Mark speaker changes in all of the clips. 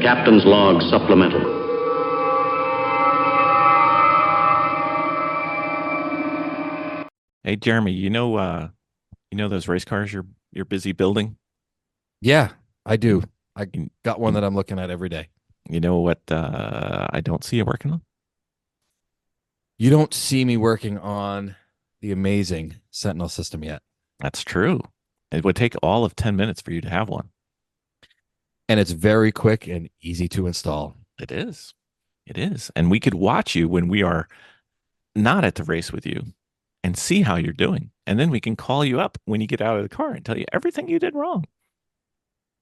Speaker 1: Captain's Log Supplemental.
Speaker 2: Hey Jeremy, you know those race cars you're busy building?
Speaker 3: Yeah, I do. I
Speaker 2: You,
Speaker 3: got one that I'm looking at every day.
Speaker 2: you know what I don't see you working on?
Speaker 3: You don't see me working on the amazing Sentinel system yet.
Speaker 2: That's true. It would take all of 10 minutes for you to have one.
Speaker 3: And it's very quick and easy to install.
Speaker 2: It is. It is. And we could watch you when we are not at the race with you and see how you're doing. And then we can call you up when you get out of the car and tell you everything you did wrong.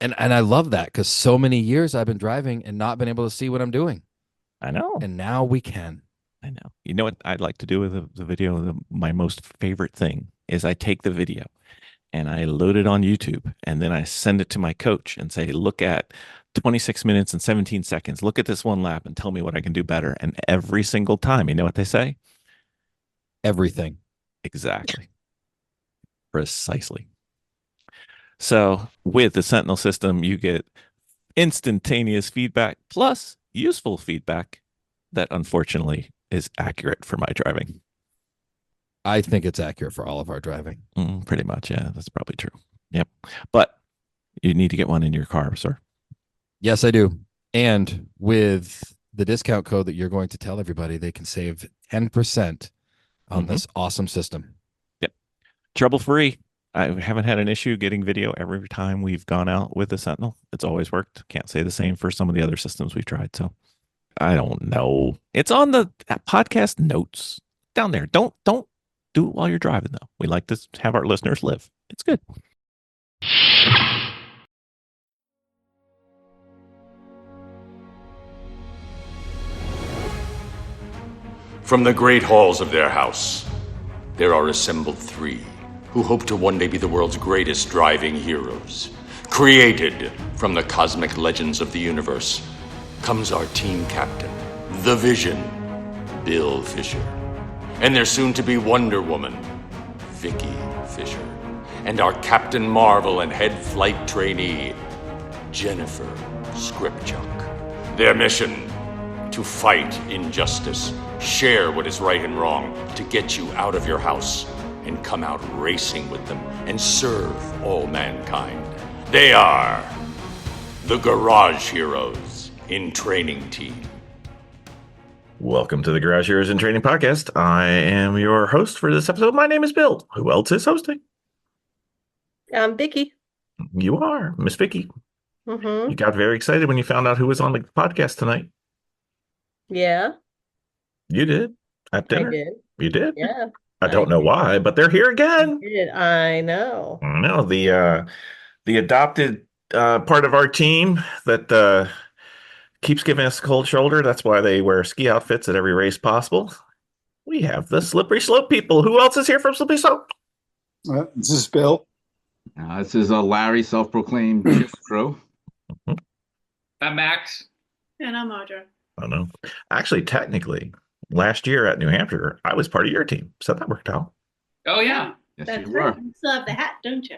Speaker 3: And I love that because so many years I've been driving and not been able to see what I'm doing.
Speaker 2: I know.
Speaker 3: And now we can.
Speaker 2: I know. You know what I'd like to do with the video? My most favorite thing is I take the video and I load it on YouTube and then I send it to my coach and say, look at 26 minutes and 17 seconds. Look at this one lap and tell me what I can do better. And every single time, you know what they say?
Speaker 3: Everything.
Speaker 2: Exactly. Precisely. So with the Sentinel system, you get instantaneous feedback plus useful feedback that unfortunately is accurate for my driving.
Speaker 3: I think it's accurate for all of our driving.
Speaker 2: Pretty much. Yeah, that's probably true. Yep. But you need to get one in your car, sir.
Speaker 3: Yes, I do. And with the discount code that you're going to tell everybody, they can save 10% on this awesome system.
Speaker 2: Yep. Trouble-free. I haven't had an issue getting video every time we've gone out with the Sentinel. It's always worked. Can't say the same for some of the other systems we've tried. So I don't know. It's on the podcast notes down there. Don't do it while you're driving, though. We like to have our listeners live. It's good.
Speaker 4: From the great halls of their house, there are assembled three who hope to one day be the world's greatest driving heroes. Created from the cosmic legends of the universe comes our team captain, the Vision, Bill Fisher, and their soon-to-be Wonder Woman, Vicki Fisher, and our Captain Marvel and head flight trainee, Jennifer Skripchuk. Their mission: to fight injustice, share what is right and wrong, to get you out of your house and come out racing with them and serve all mankind. They are the Garage Heroes in Training Team.
Speaker 2: Welcome to the Garage Heroes in Training Podcast. I am your host for this episode. My name is Bill. Who else is hosting?
Speaker 5: I'm Vicki.
Speaker 2: You are, Miss Vicki.
Speaker 5: Mm-hmm.
Speaker 2: You got very excited when you found out who was on the podcast tonight.
Speaker 5: Yeah,
Speaker 2: You did? At dinner?
Speaker 5: I did.
Speaker 2: You did?
Speaker 5: Yeah,
Speaker 2: I don't know why, but they're here again.
Speaker 5: I know.
Speaker 2: No, the adopted part of our team that keeps giving us a cold shoulder. That's why they wear ski outfits at every race possible. We have the Slippery Slope people. Who else is here from Slippery Slope?
Speaker 6: This is Bill.
Speaker 7: This is a Larry, self-proclaimed chip crew.
Speaker 8: I'm Max.
Speaker 9: And I'm Audra.
Speaker 2: Oh, no. Actually, technically, last year at New Hampshire, I was part of your team. So that worked out.
Speaker 8: Oh, yeah.
Speaker 7: Yes,
Speaker 9: That's
Speaker 7: you
Speaker 9: right.
Speaker 7: were.
Speaker 9: You still have the hat, don't you?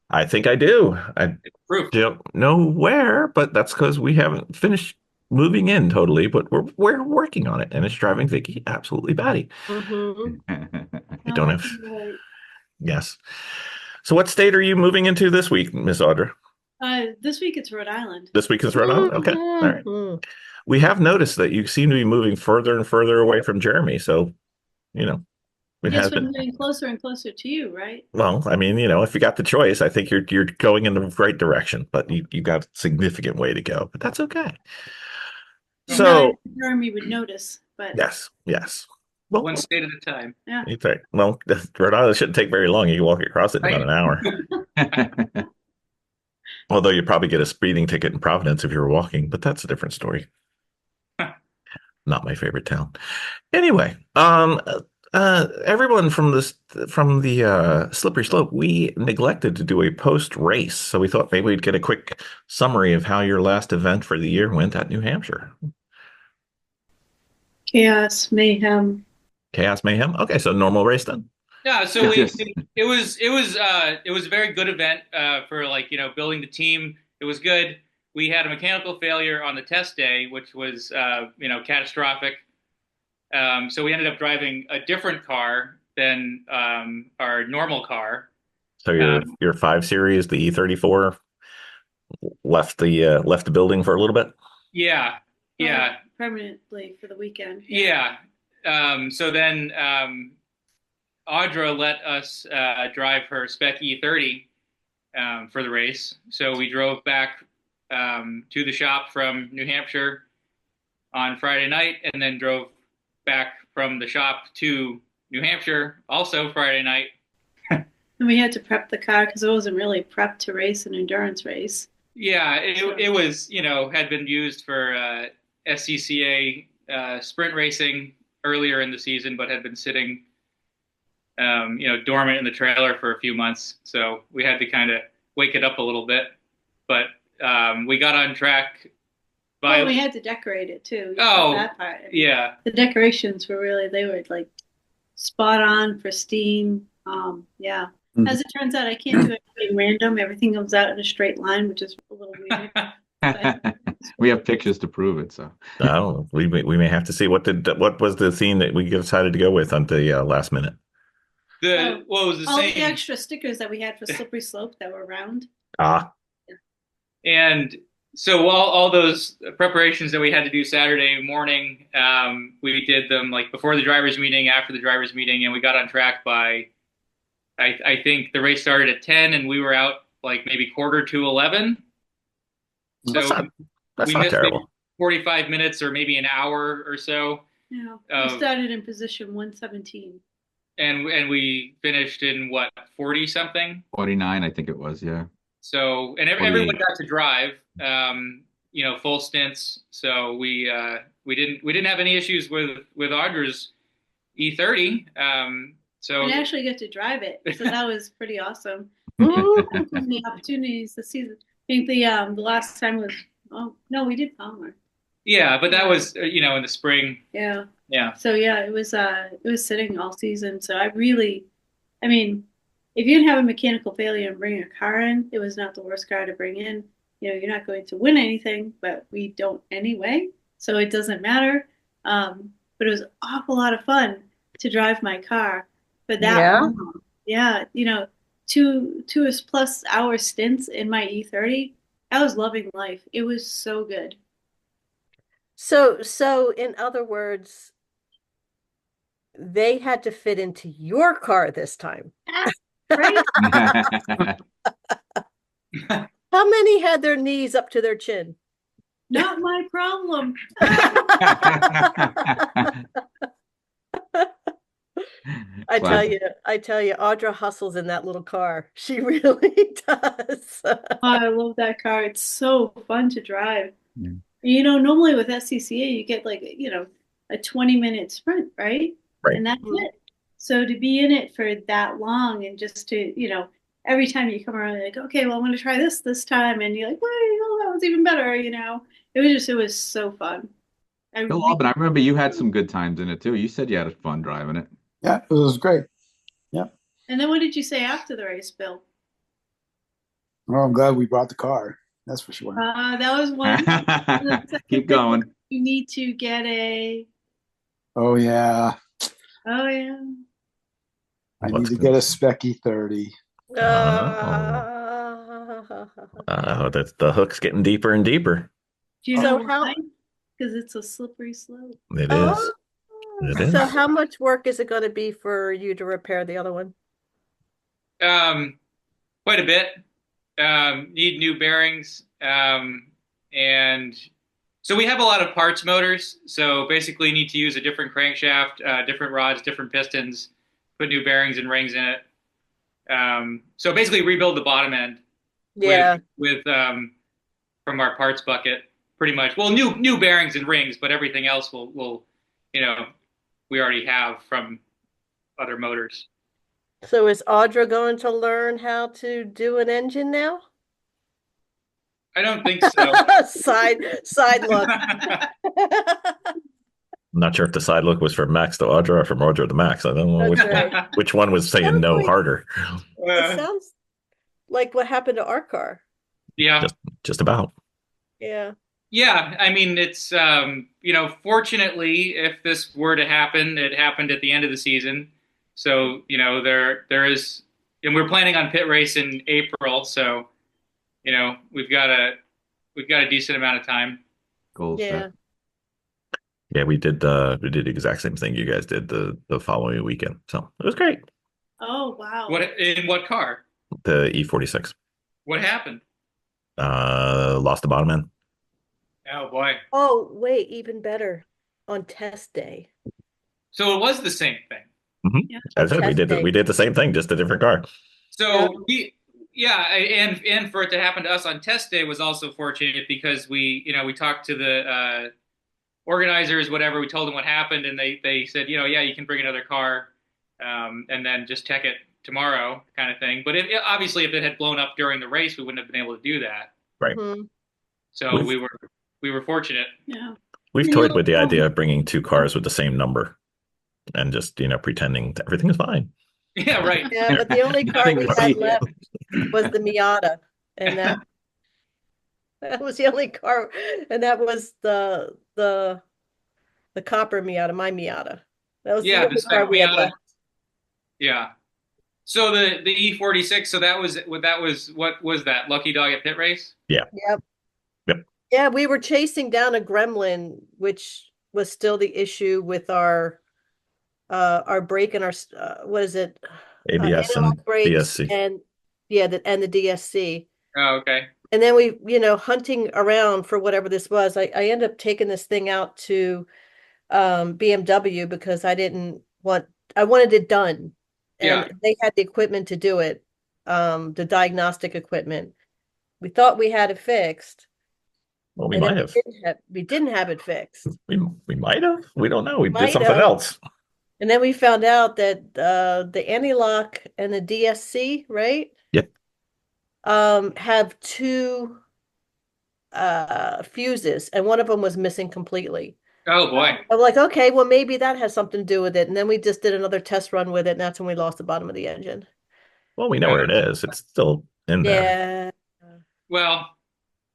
Speaker 2: I think I do. I
Speaker 8: Proof.
Speaker 2: don't know where, but that's because we haven't finished moving in totally, but we're working on it, and it's driving Vicki absolutely batty.
Speaker 5: Mm-hmm.
Speaker 2: You don't have...
Speaker 9: Right.
Speaker 2: Yes. So what state are you moving into this week, Miss Audra?
Speaker 9: This week it's Rhode Island.
Speaker 2: This week is Rhode Island? Okay. All right.
Speaker 5: Mm-hmm.
Speaker 2: We have noticed that you seem to be moving further and further away from Jeremy. So, it
Speaker 9: Yes,
Speaker 2: has
Speaker 9: we're
Speaker 2: been.
Speaker 9: moving closer and closer to you, right?
Speaker 2: Well, I mean, if you got the choice, I think you're going in the right direction, but you got a significant way to go. But that's okay. So,
Speaker 9: Not Jeremy would notice, but
Speaker 2: yes. Well,
Speaker 8: One state at a time.
Speaker 2: you think, well, Rhode Island shouldn't take very long. You can walk across it in about an hour. Although you'd probably get a speeding ticket in Providence if you were walking, but that's a different story. Not my favorite town. Anyway, everyone from the Slippery Slope, we neglected to do a post race, so we thought maybe we'd get a quick summary of how your last event for the year went at New Hampshire.
Speaker 9: chaos, mayhem.
Speaker 2: Chaos Mayhem. Okay, so normal race then.
Speaker 8: Yeah, so
Speaker 7: Yes.
Speaker 8: it was a very good event for building the team. It was good. we had a mechanical failure on the test day, which was catastrophic. So we ended up driving a different car than our normal car.
Speaker 2: So your 5 Series, the E34, left the building for a little bit.
Speaker 8: Yeah, yeah,
Speaker 9: Permanently for the weekend.
Speaker 8: yeah. So then Audra let us drive her Spec E30 for the race. So we drove back to the shop from New Hampshire on Friday night, and then drove back from the shop to New Hampshire also Friday night.
Speaker 9: And we had to prep the car because it wasn't really prepped to race an endurance race.
Speaker 8: Yeah, it was, had been used for SCCA sprint racing earlier in the season, but had been sitting, dormant in the trailer for a few months. So we had to kind of wake it up a little bit. But we got on track.
Speaker 9: Well, we had to decorate it too.
Speaker 8: Oh,
Speaker 9: that part.
Speaker 8: Yeah.
Speaker 9: The decorations were they were like spot on, pristine. Yeah.
Speaker 7: Mhm.
Speaker 9: As it turns out, I can't do anything random. Everything comes out in a straight line, which is a little weird.
Speaker 7: We have pictures to prove it. So
Speaker 2: I don't know. We may have to see what was the theme that we decided to go with on the last minute.
Speaker 8: It was the
Speaker 9: all
Speaker 8: same.
Speaker 9: the extra stickers that we had for slippery slope that were round.
Speaker 8: And so all those preparations that we had to do Saturday morning, we did them like before the driver's meeting, after the driver's meeting, and we got on track by, I think the race started at 10 and we were out like maybe quarter to 11.
Speaker 2: That's
Speaker 8: So
Speaker 2: not
Speaker 8: we missed
Speaker 2: terrible.
Speaker 8: maybe 45 minutes or maybe an hour or so.
Speaker 9: Yeah. We started in position 117.
Speaker 8: And we finished in what, 40 something?
Speaker 7: 49, I think it was. Yeah.
Speaker 8: So, and everyone got to drive, full stints. So we didn't have any issues with Audra's E30. So
Speaker 9: we actually got to drive it, so that was pretty awesome. The opportunities this season. I think the last time was we did Palmer.
Speaker 8: Yeah, but that was in the spring.
Speaker 9: Yeah.
Speaker 8: Yeah.
Speaker 9: So yeah, it was sitting all season. So if you didn't have a mechanical failure and bring a car in, it was not the worst car to bring in. You're not going to win anything, but we don't anyway, so it doesn't matter. But it was an awful lot of fun to drive my car for that long. Yeah, 2+ hour stints in my E30. I was loving life. It was so good.
Speaker 5: So in other words, they had to fit into your car this time.
Speaker 9: Right?
Speaker 5: How many had their knees up to their chin?
Speaker 9: Not my problem.
Speaker 5: I tell you, Audra hustles in that little car. She really does.
Speaker 9: I love that car. It's so fun to drive.
Speaker 7: Yeah.
Speaker 9: Normally with SCCA, you get like, a 20-minute sprint, right?
Speaker 2: Right.
Speaker 9: And that's it. So to be in it for that long and just to, every time you come around, you're like, okay, well, I'm going to try this time. And you're like, well, that was even better, It was so fun.
Speaker 7: But I remember you had some good times in it too. You said you had fun driving it.
Speaker 6: Yeah, it was great. Yeah.
Speaker 9: And then what did you say after the race, Bill?
Speaker 6: Well, I'm glad we brought the car. That's for sure.
Speaker 9: That was one.
Speaker 7: Keep going.
Speaker 9: You need to get a.
Speaker 6: Oh yeah.
Speaker 9: Oh yeah.
Speaker 6: I need to get a Spec E30.
Speaker 2: That's the hook's getting deeper and deeper.
Speaker 9: Do you know why? Because it's a slippery slope.
Speaker 2: It is. It is.
Speaker 5: So how much work is it going to be for you to repair the other one?
Speaker 8: Quite a bit. Need new bearings. And so we have a lot of parts motors. So basically need to use a different crankshaft, different rods, different pistons, put new bearings and rings in it. So basically rebuild the bottom end.
Speaker 5: Yeah.
Speaker 8: With from our parts bucket, pretty much. Well, new bearings and rings, but everything else will we already have from other motors.
Speaker 5: So is Audra going to learn how to do an engine now?
Speaker 8: I don't think so.
Speaker 5: Side look.
Speaker 2: I'm not sure if the side look was from Max to Audra or from Audra to Max. I don't know which one was saying no harder.
Speaker 5: It sounds like what happened to our car.
Speaker 8: Yeah.
Speaker 2: Just about.
Speaker 5: Yeah.
Speaker 8: Yeah, I mean, it's fortunately, if this were to happen, it happened at the end of the season. So, there is, and we're planning on pit race in April, so, we've got a decent amount of time.
Speaker 7: Goals
Speaker 5: Yeah.
Speaker 7: set.
Speaker 2: Yeah, we did the exact same thing you guys did the following weekend. So it was great.
Speaker 9: Oh, wow.
Speaker 8: What car?
Speaker 2: The E46.
Speaker 8: What happened?
Speaker 2: Lost the bottom end.
Speaker 8: Oh boy.
Speaker 5: Oh, wait, even better. On test day.
Speaker 8: So it was the same thing.
Speaker 9: Yeah.
Speaker 2: I said we
Speaker 5: Test
Speaker 2: did
Speaker 5: day.
Speaker 2: we did the same thing, just a different car.
Speaker 8: So and for it to happen to us on test day was also fortunate because we talked to the organizers, whatever. We told them what happened, and they said, yeah, you can bring another car, and then just check it tomorrow, kind of thing. But obviously, if it had blown up during the race, we wouldn't have been able to do that.
Speaker 2: Right.
Speaker 5: Mhm.
Speaker 8: So
Speaker 2: We've
Speaker 8: we were fortunate.
Speaker 9: Yeah.
Speaker 2: we've
Speaker 9: You
Speaker 2: toyed
Speaker 9: know,
Speaker 2: with the idea of bringing two cars with the same number and just pretending that everything is fine.
Speaker 8: Yeah, right.
Speaker 5: Yeah, but the only car
Speaker 7: Nothing
Speaker 5: we
Speaker 7: to
Speaker 5: had
Speaker 7: see.
Speaker 5: left was the Miata, and that was the only car, and that was the copper Miata, my Miata. That was the
Speaker 8: Yeah, the
Speaker 5: only car
Speaker 8: spec
Speaker 5: we had
Speaker 8: Miata.
Speaker 5: left.
Speaker 8: Yeah. So the E46. So what was that? Lucky Dog at pit race?
Speaker 2: Yeah.
Speaker 5: Yep.
Speaker 2: Yep.
Speaker 5: Yeah, we were chasing down a gremlin, which was still the issue with our brake and our what is it?
Speaker 2: ABS and
Speaker 5: Analog brakes
Speaker 2: DSC.
Speaker 5: and the DSC.
Speaker 8: Oh, okay.
Speaker 5: And then we, hunting around for whatever this was. I ended up taking this thing out to BMW because I wanted it done. And
Speaker 8: Yeah.
Speaker 5: they had the equipment to do it, the diagnostic equipment. We thought we had it fixed,
Speaker 2: Well, we
Speaker 5: and then
Speaker 2: might have.
Speaker 5: we didn't have it fixed.
Speaker 2: We might have. We don't know. We did
Speaker 5: Might
Speaker 2: something
Speaker 5: have.
Speaker 2: else.
Speaker 5: And then we found out that the anti-lock and the DSC, right?
Speaker 2: Yep.
Speaker 5: Have two fuses, and one of them was missing completely.
Speaker 8: Oh boy.
Speaker 5: I'm like, okay, well, maybe that has something to do with it. And then we just did another test run with it, and that's when we lost the bottom of the engine.
Speaker 2: Well, we know where it is. It's still in there.
Speaker 5: Yeah.
Speaker 8: Well,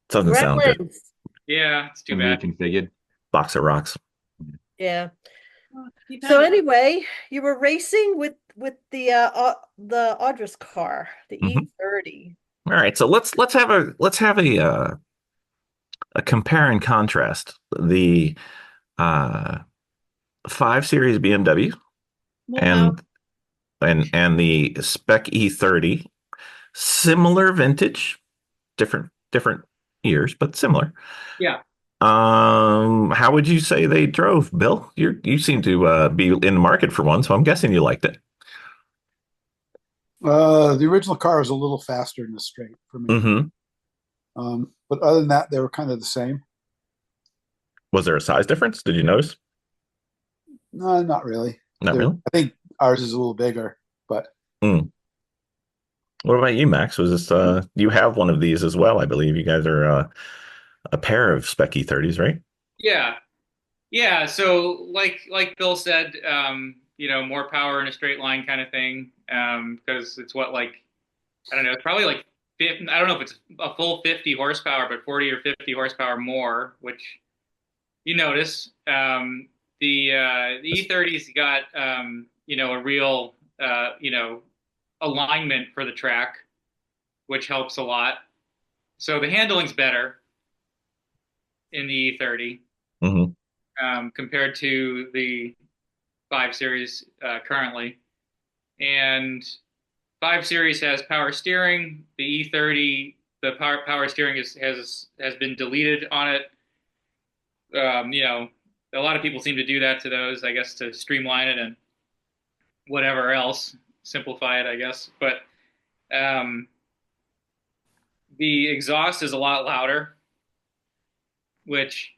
Speaker 2: Doesn't sound good.
Speaker 5: Gremlins.
Speaker 8: yeah, it's too
Speaker 7: And
Speaker 8: bad.
Speaker 7: reconfigured.
Speaker 2: Box of rocks.
Speaker 5: Yeah.
Speaker 9: Well, keep
Speaker 5: So
Speaker 9: at it.
Speaker 5: anyway, you were racing with the Audra's car, the
Speaker 2: Mhm.
Speaker 5: E30.
Speaker 2: All right. So let's have a compare and contrast. The 5 Series BMW
Speaker 9: Well,
Speaker 2: and the Spec E30, similar vintage, different years, but similar.
Speaker 8: Yeah.
Speaker 2: How would you say they drove, Bill? You seem to be in the market for one, so I'm guessing you liked it.
Speaker 6: The original car was a little faster in the straight for me.
Speaker 2: Mm-hmm.
Speaker 6: But other than that, they were kind of the same.
Speaker 2: Was there a size difference? Did you notice?
Speaker 6: No, not really.
Speaker 2: Not really.
Speaker 6: I think ours is a little bigger, but
Speaker 2: What about you, Max? Was this you have one of these as well? I believe you guys are a pair of Spec E30s, right?
Speaker 8: Yeah. Yeah. So like Bill said, more power in a straight line kind of thing. Because it's I don't know, it's probably like 50, I don't know if it's a full 50 horsepower, but 40 or 50 horsepower more, which you notice. The E30's got a real alignment for the track, which helps a lot. So the handling's better in the E30 compared to the 5 Series currently. And 5 Series has power steering. The E30, the power steering has been deleted on it. A lot of people seem to do that to those, I guess, to streamline it and whatever else, simplify it, I guess. But the exhaust is a lot louder, which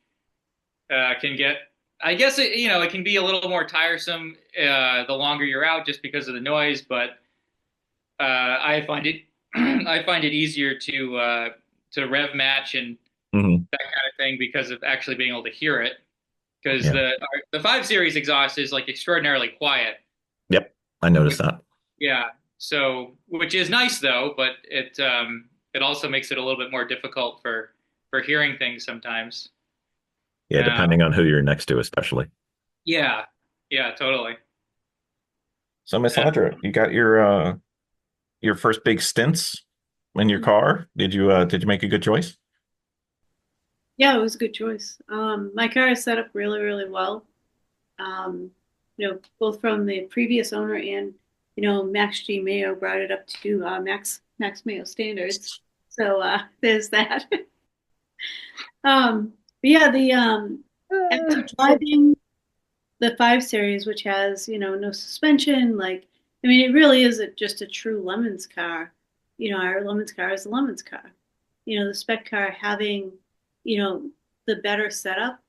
Speaker 8: can get, I guess, it can be a little more tiresome the longer you're out, just because of the noise. But I find it I find it easier to rev match and that kind of thing because of actually being able to hear it. Because the 5 Series exhaust is like extraordinarily quiet.
Speaker 2: Yep, I noticed that.
Speaker 8: Yeah, so which is nice though, but it also makes it a little bit more difficult for for hearing things sometimes.
Speaker 2: Yeah,
Speaker 8: Uh,
Speaker 2: depending on who you're next to, especially.
Speaker 8: yeah, yeah, totally.
Speaker 2: So, Miss
Speaker 8: Uh,
Speaker 2: Audra, you got your first big stints in your car. Did you make a good choice?
Speaker 9: Yeah, it was a good choice. My car is set up really, really well. Um, both from the previous owner and Max G Mayo brought it up to Max Mayo standards. So there's that. But yeah, the after driving the 5 Series, which has no suspension, like I mean, it really is just a true Lemons car. Our Lemons car is a Lemons car. The spec car having the better setup.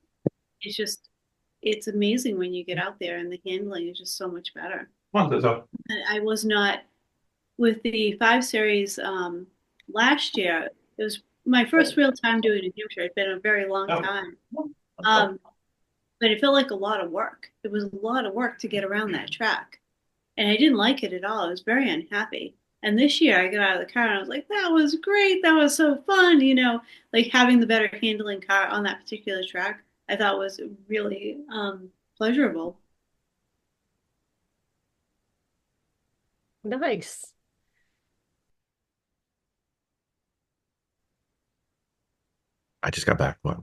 Speaker 9: It's amazing when you get out there and the handling is just so much better. I was not with the 5 Series last year. It was my first real time doing New Hampshire. It's been a very long time. Um, but it felt like a lot of work. It was a lot of work to get around that track. And I didn't like it at all. I was very unhappy. And this year I got out of the car and I was like, that was great. That was so fun. Like having the better handling car on that particular track, I thought was really pleasurable.
Speaker 5: Nice.
Speaker 2: I just got back. What?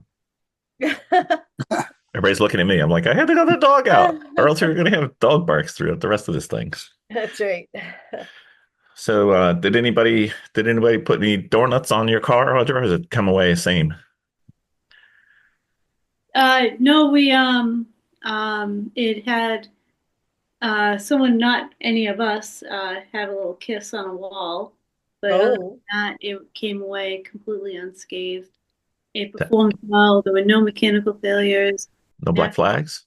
Speaker 2: Everybody's looking at me. I'm like, I had to let the dog out, or else we're going to have dog barks throughout the rest of this thing.
Speaker 5: That's right.
Speaker 2: So, did anybody put any donuts on your car, Audra, or does it come away same?
Speaker 9: No, we it had someone, not any of us, had a little kiss on a wall, but other than
Speaker 5: Oh,
Speaker 9: that, it came away completely unscathed. It
Speaker 2: That-
Speaker 9: performed well. There were no mechanical failures.
Speaker 2: No black flags?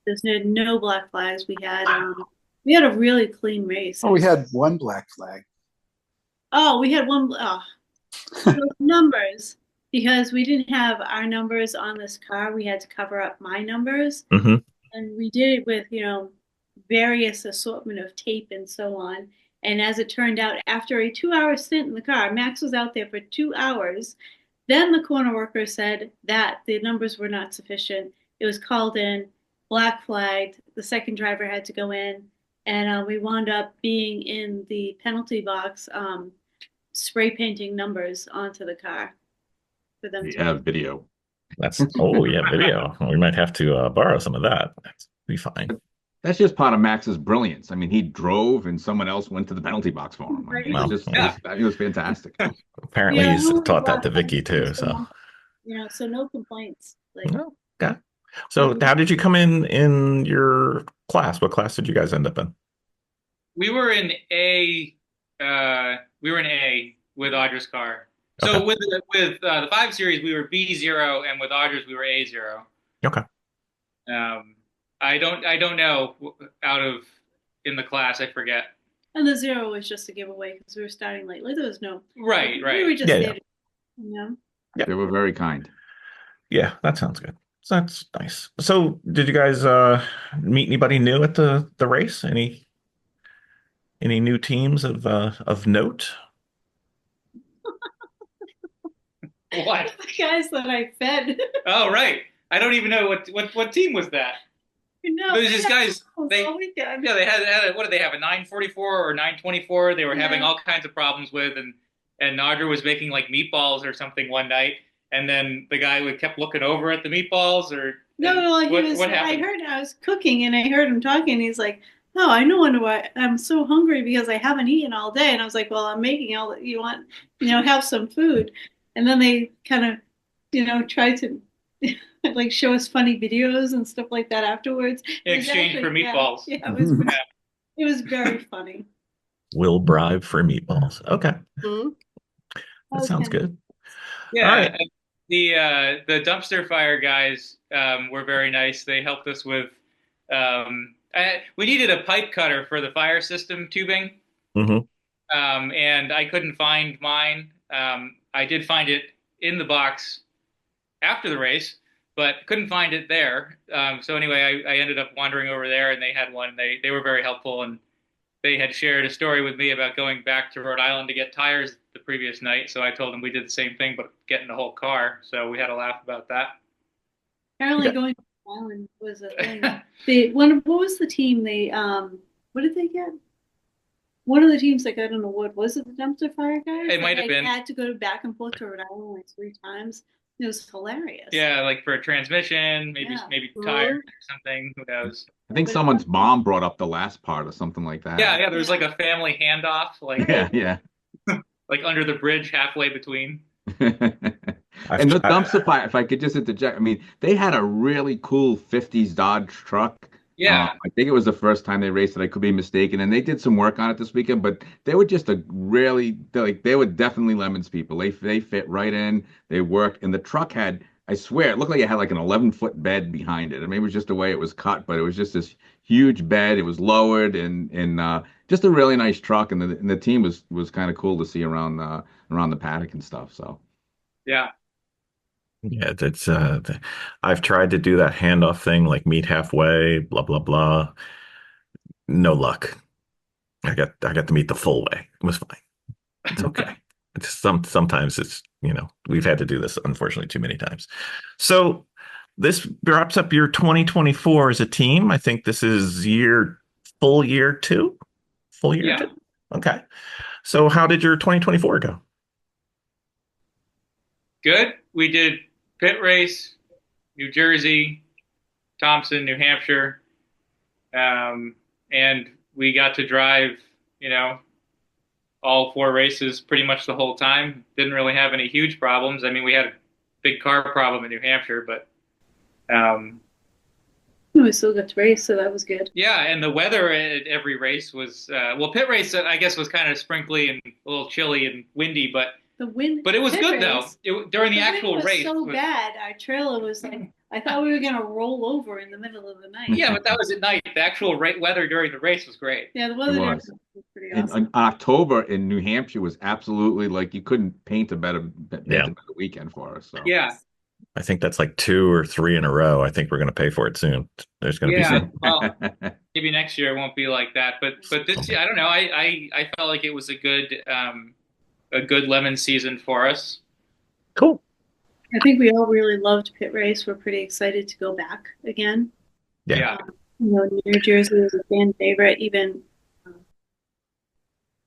Speaker 9: There's no black flags. We had a really clean race.
Speaker 6: Oh, we had one black flag.
Speaker 9: Oh, we had one. Oh, those numbers, because we didn't have our numbers on this car. We had to cover up my numbers,
Speaker 2: Mm-hmm.
Speaker 9: and we did it with various assortment of tape and so on. And as it turned out, after a 2-hour stint in the car, Max was out there for 2 hours. Then the corner worker said that the numbers were not sufficient. It was called in, black flagged. The second driver had to go in, and we wound up being in the penalty box, spray painting numbers onto the car for them
Speaker 7: We
Speaker 9: to.
Speaker 7: have video.
Speaker 2: Oh yeah, video. We might have to borrow some of that. That's be fine.
Speaker 7: That's just part of Max's brilliance. I mean, he drove and someone else went to the penalty box for him. I mean,
Speaker 2: Well,
Speaker 7: it was fantastic.
Speaker 2: apparently
Speaker 9: Yeah,
Speaker 2: he's
Speaker 9: no
Speaker 2: taught that
Speaker 9: black
Speaker 2: to Vicki
Speaker 9: flags,
Speaker 2: too. So,
Speaker 9: so no complaints. Like,
Speaker 2: no, okay. So, how did you come in your class? What class did you guys end up in?
Speaker 8: we were in A. We were in A with Audra's car. So
Speaker 2: Okay.
Speaker 8: with the 5 Series, we were B0, and with Audra's, we were A0.
Speaker 2: Okay.
Speaker 8: I don't know out of in the class. I forget.
Speaker 9: and the 0 was just a giveaway because we were starting late. Like, there was no.
Speaker 8: Right,
Speaker 9: We
Speaker 8: right.
Speaker 9: were just
Speaker 2: Yeah,
Speaker 9: there.
Speaker 2: yeah.
Speaker 7: They were very kind.
Speaker 2: Yeah, that sounds good. So that's nice. So, did you guys meet anybody new at the race? Any new teams of note?
Speaker 8: What?
Speaker 9: The guys that I fed.
Speaker 8: Oh, right. I don't even know what team was that.
Speaker 9: No,
Speaker 8: Those just guys. They
Speaker 9: all weekend.
Speaker 8: Yeah, they had what did they have, a 944 or 924? They were having all kinds of problems with, and Audra was making like meatballs or something one night, and then the guy kept looking over at the meatballs, or
Speaker 9: No, like
Speaker 8: what
Speaker 9: he was.
Speaker 8: what
Speaker 9: I
Speaker 8: happened?
Speaker 9: heard I was cooking and I heard him talking. And he's like, "Oh, I know wonder why I'm so hungry because I haven't eaten all day." And I was like, "Well, I'm making all that you want, have some food." And then they kind of, tried to like show us funny videos and stuff like that afterwards.
Speaker 8: In exchange for meatballs.
Speaker 9: Yeah, it was very funny.
Speaker 2: Will bribe for meatballs. Okay,
Speaker 5: hmm.
Speaker 2: that sounds
Speaker 9: Okay.
Speaker 2: good.
Speaker 8: Yeah,
Speaker 2: All right.
Speaker 8: the dumpster fire guys were very nice. They helped us with we needed a pipe cutter for the fire system tubing,
Speaker 2: Mm-hmm.
Speaker 8: and I couldn't find mine. I did find it in the box after the race, but couldn't find it there. So anyway, I ended up wandering over there, and they had one. They were very helpful, and they had shared a story with me about going back to Rhode Island to get tires the previous night. So I told them we did the same thing, but getting the whole car. So we had a laugh about that.
Speaker 9: Apparently,
Speaker 2: Yeah.
Speaker 9: going to Island was a thing. What was the team? What did they get? One of the teams that got an award, was it the dumpster fire guys?
Speaker 8: It might have been.
Speaker 9: Had to go back and forth to Rhode Island like 3 times. It was hilarious.
Speaker 8: Yeah, like for a transmission, maybe tires or something. Who knows?
Speaker 7: I think someone's mom brought up the last part or something like that.
Speaker 8: Yeah, there was like a family handoff, like
Speaker 7: Yeah.
Speaker 8: like under the bridge, halfway between.
Speaker 7: And the dumpster fire, if I could just interject, I mean, they had a really cool 50s Dodge truck.
Speaker 8: Yeah.
Speaker 7: I think it was the first time they raced it. I could be mistaken. And they did some work on it this weekend, but they were just they were definitely Lemons people. They fit right in. They worked. And the truck had, I swear, it looked like it had like an 11-foot bed behind it. I mean, it was just the way it was cut, but it was just this huge bed. It was lowered and just a really nice truck. And the team was kind of cool to see around the paddock and stuff. So.
Speaker 8: Yeah.
Speaker 2: Yeah, that's I've tried to do that handoff thing, like meet halfway, blah blah blah. No luck. I got to meet the full way. It was fine. It's okay. It's sometimes it's, we've had to do this unfortunately too many times. So this wraps up your 2024 as a team. I think this is full year two. Full year two. Okay. So how did your 2024 go?
Speaker 8: Good. We did pit race, New Jersey, Thompson, New Hampshire, and we got to drive, all 4 races pretty much the whole time. Didn't really have any huge problems. I mean, we had a big car problem in New Hampshire, but
Speaker 9: we still got to race, so that was good.
Speaker 8: Yeah, and the weather at every race was pit race I guess was kind of sprinkly and a little chilly and windy, but it was good
Speaker 9: race,
Speaker 8: though. During the actual race,
Speaker 9: so bad. Our trailer was like, I thought we were gonna roll over in the middle of the night.
Speaker 8: Yeah, but that was at night. The actual weather during the race was great.
Speaker 9: Yeah, the weather was pretty awesome.
Speaker 7: In October in New Hampshire was absolutely like you couldn't paint a better weekend for us. So.
Speaker 8: Yeah.
Speaker 2: I think that's like 2 or 3 in a row. I think we're going to pay for it soon. There's going to be some.
Speaker 8: Well, maybe next year it won't be like that, but this year I don't know. I felt like it was a good lemon season for us.
Speaker 2: Cool.
Speaker 9: I think we all really loved pit race. We're pretty excited to go back again.
Speaker 2: Yeah.
Speaker 9: New Jersey was a fan favorite. Even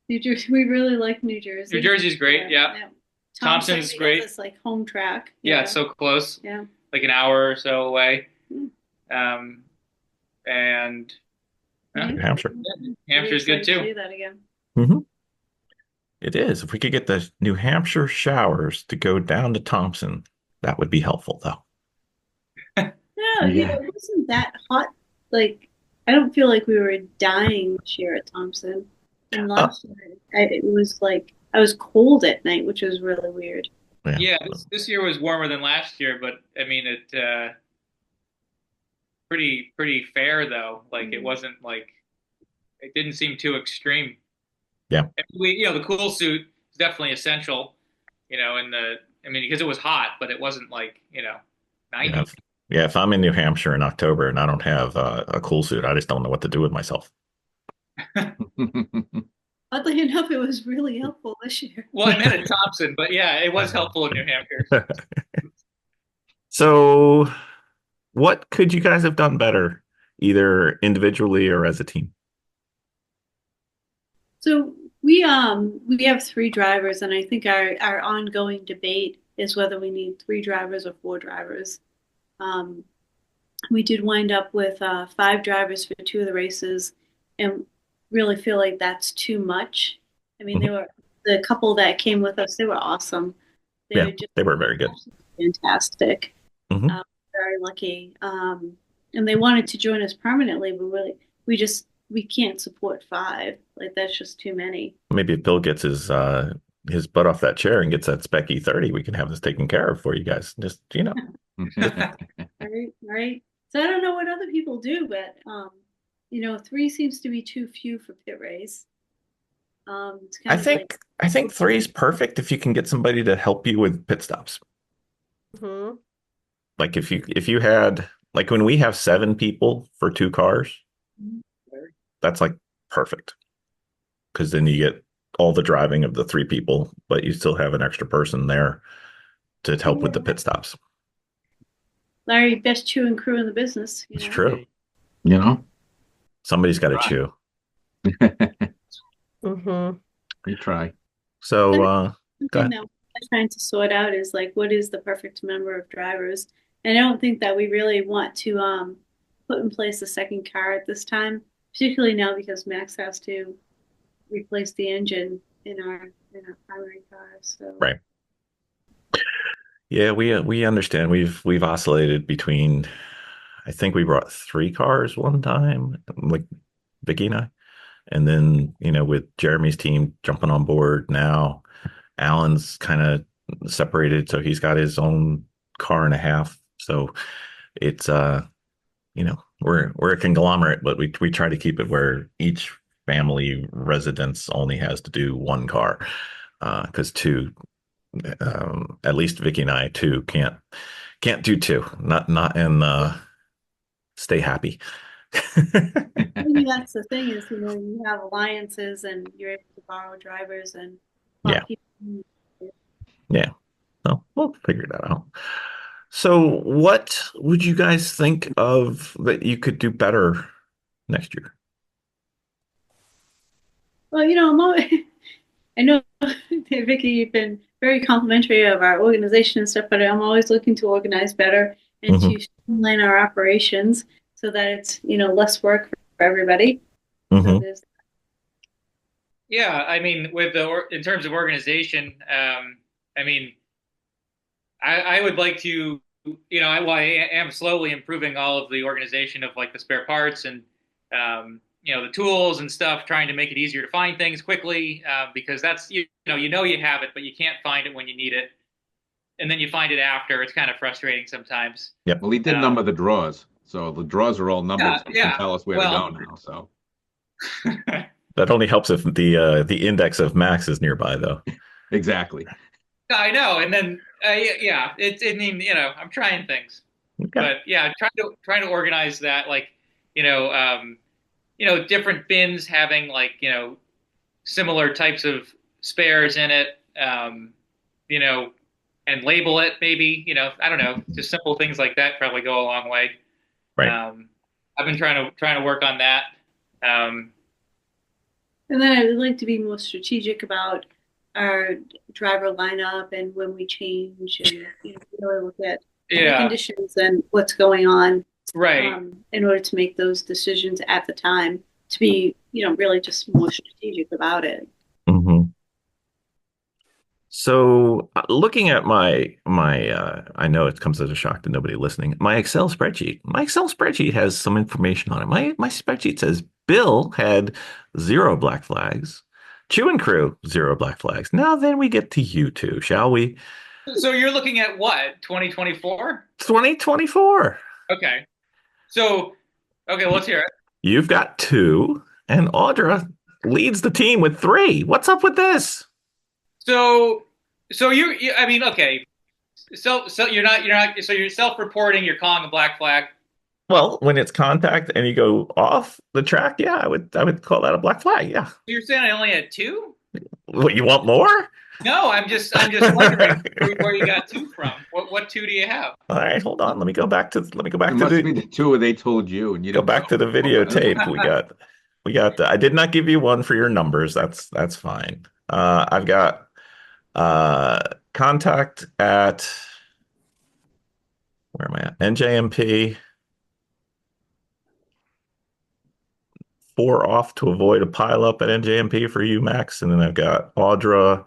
Speaker 9: New Jersey, we really like New Jersey.
Speaker 8: New Jersey's great. Yeah. Thompson's great.
Speaker 9: It's like home track.
Speaker 8: Yeah, it's so close.
Speaker 9: Yeah.
Speaker 8: Like an hour or so away.
Speaker 9: Mm.
Speaker 8: And
Speaker 2: New Hampshire.
Speaker 8: Hampshire's good too.
Speaker 9: Do that again.
Speaker 2: Mm-hmm. It is. If we could get the New Hampshire showers to go down to Thompson, that would be helpful, though.
Speaker 9: Yeah, it wasn't that hot. Like, I don't feel like we were dying this year at Thompson. And last year, it was like I was cold at night, which was really weird.
Speaker 8: Yeah, this year was warmer than last year, but I mean it pretty fair though. Like it wasn't like it didn't seem too extreme.
Speaker 2: Yeah.
Speaker 8: The cool suit is definitely essential, because it was hot, but it wasn't like, 90.
Speaker 2: Yeah, if I'm in New Hampshire in October and I don't have a cool suit, I just don't know what to do with myself.
Speaker 9: Oddly enough, it was really helpful this year.
Speaker 8: Well, I met at Thompson, but yeah, it was helpful in New Hampshire.
Speaker 2: So what could you guys have done better, either individually or as a team?
Speaker 9: So we have 3 drivers, and I think our ongoing debate is whether we need 3 drivers or 4 drivers. We did wind up with 5 drivers for 2 of the races, and really feel like that's too much. I mean, they were the couple that came with us. They were awesome.
Speaker 2: They were very good.
Speaker 9: Fantastic.
Speaker 2: Mm-hmm.
Speaker 9: Very lucky. And they wanted to join us permanently, but we can't support 5. Like that's just too many.
Speaker 2: Maybe if Bill gets his butt off that chair and gets that Spec E30, we can have this taken care of for you guys. Just
Speaker 9: Right. So I don't know what other people do, but 3 seems to be too few for pit race.
Speaker 2: I think 3 is perfect if you can get somebody to help you with pit stops.
Speaker 5: Mm-hmm.
Speaker 2: Like if you had, like when we have 7 people for 2 cars, that's like perfect. because then you get all the driving of the 3 people, but you still have an extra person there to help with the pit stops.
Speaker 9: Larry, best chew and crew in the business.
Speaker 2: It's true.
Speaker 7: You know,
Speaker 2: Somebody's got to chew.
Speaker 5: Mm-hmm.
Speaker 7: we try.
Speaker 2: So, go
Speaker 9: Something
Speaker 2: ahead.
Speaker 9: that we're trying to sort out is like, what is the perfect number of drivers? And I don't think that we really want to put in place a second car at this time, particularly now because Max has to replace the engine in our primary car. So
Speaker 2: Right. Yeah, we understand. We've oscillated between. I think we brought 3 cars one time, like Vicki and I, and then with Jeremy's team jumping on board now, Alan's kind of separated, so he's got his own car and a half. So it's we're a conglomerate, but we try to keep it where each family residence only has to do 1 car, because 2. At least Vicki and I too can't do 2. Not and stay happy.
Speaker 9: maybe that's the thing is, you have alliances and you're able to borrow drivers and
Speaker 2: Yeah.
Speaker 9: people.
Speaker 2: Yeah. So we'll figure that out. So what would you guys think of that you could do better next year?
Speaker 9: Well, I know, Vicki, you've been very complimentary of our organization and stuff, but I'm always looking to organize better and to streamline our operations so that it's, less work for everybody. So there's
Speaker 8: Yeah, I mean, in terms of organization, I mean, I would like to, I am slowly improving all of the organization of like the spare parts and, the tools and stuff, trying to make it easier to find things quickly, because that's, you have it, but you can't find it when you need it. And then you find it after. It's kind of frustrating sometimes.
Speaker 2: Yep.
Speaker 7: Well, he did number the drawers, so the drawers are all numbered. So he
Speaker 8: Yeah.
Speaker 7: can tell us where to go now. So
Speaker 2: That only helps if the index of Max is nearby, though.
Speaker 7: exactly.
Speaker 8: I know. And then, yeah, I'm trying things,
Speaker 2: Okay.
Speaker 8: but yeah, trying to organize that, like, different bins having like, similar types of spares in it, and label it maybe, I don't know, just simple things like that probably go a long way.
Speaker 2: Right.
Speaker 8: I've been trying to work on that.
Speaker 9: And then I would like to be more strategic about our driver lineup and when we change and really look at the conditions and what's going on,
Speaker 8: right,
Speaker 9: in order to make those decisions at the time to be really just more strategic about it.
Speaker 2: Mm-hmm. So looking at my I know it comes as a shock to nobody listening. My Excel spreadsheet has some information on it. My spreadsheet says Bill had 0 black flags, Chew and Crew 0 black flags. Now then we get to you two, shall we?
Speaker 8: So you're looking at what, 2024?
Speaker 2: 2024.
Speaker 8: Okay. So let's hear it.
Speaker 2: You've got 2, and Audra leads the team with 3. What's up with this?
Speaker 8: So I mean, okay. So you're self-reporting, you're calling a black flag.
Speaker 2: Well, when it's contact and you go off the track, yeah, I would call that a black flag. Yeah.
Speaker 8: You're saying I only had 2?
Speaker 2: What, you want more?
Speaker 8: No, I'm just wondering where you got 2 from. What 2 do you have?
Speaker 2: All right, hold on. Let me go back to
Speaker 7: It must be the 2 they told you, and you
Speaker 2: go
Speaker 7: didn't
Speaker 2: back to the videotape. We got. I did not give you one for your numbers. That's fine. I've got contact at, where am I at? NJMP. 4 off to avoid a pileup at NJMP for you, Max. And then I've got Audra,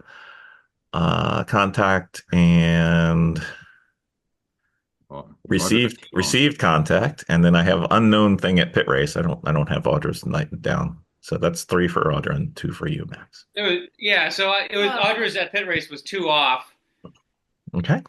Speaker 2: contact, and received contact. And then I have unknown thing at pit race. I don't have Audra's night down. So that's 3 for Audra and 2 for you, Max.
Speaker 8: So it was Audra's at pit race was 2 off.
Speaker 2: Okay.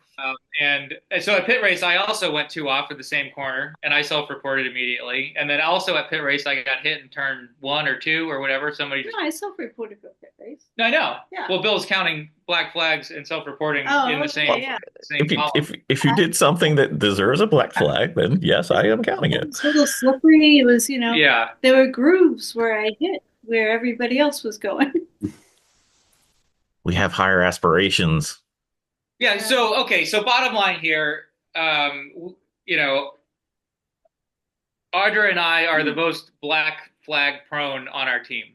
Speaker 8: And so at pit race, I also went 2 off at the same corner, and I self-reported immediately. And then also at pit race, I got hit in turn 1 or 2 or whatever. Somebody.
Speaker 9: No, I self-reported for pit race.
Speaker 8: No, I know.
Speaker 9: Yeah.
Speaker 8: Well, Bill's counting black flags and self-reporting in the same.
Speaker 9: Yeah.
Speaker 8: Same column.
Speaker 2: If you did something that deserves a black flag, then yes, I am counting it.
Speaker 9: It was a little slippery. It was,
Speaker 8: Yeah.
Speaker 9: there were grooves where I hit. where everybody else was going.
Speaker 2: We have higher aspirations.
Speaker 8: Yeah. So okay. So bottom line here, you know, Audra and I are the most black flag prone on our team.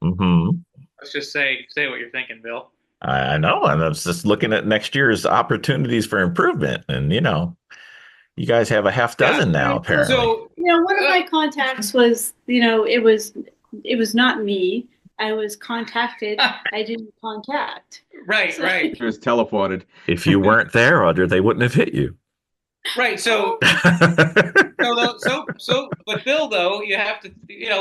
Speaker 2: Hmm.
Speaker 8: Let's just say what you're thinking, Bill.
Speaker 2: I know. And I was just looking at next year's opportunities for improvement. And, you guys have a half
Speaker 8: Yeah.
Speaker 2: dozen now,
Speaker 9: Right.
Speaker 2: apparently.
Speaker 8: So
Speaker 9: One of my contacts was, it was not me. I was contacted. I didn't contact.
Speaker 8: right,
Speaker 9: So-
Speaker 8: right,
Speaker 7: It was teleported.
Speaker 2: If you weren't there, Audra, they wouldn't have hit you.
Speaker 8: right. So but Bill, though, you have to,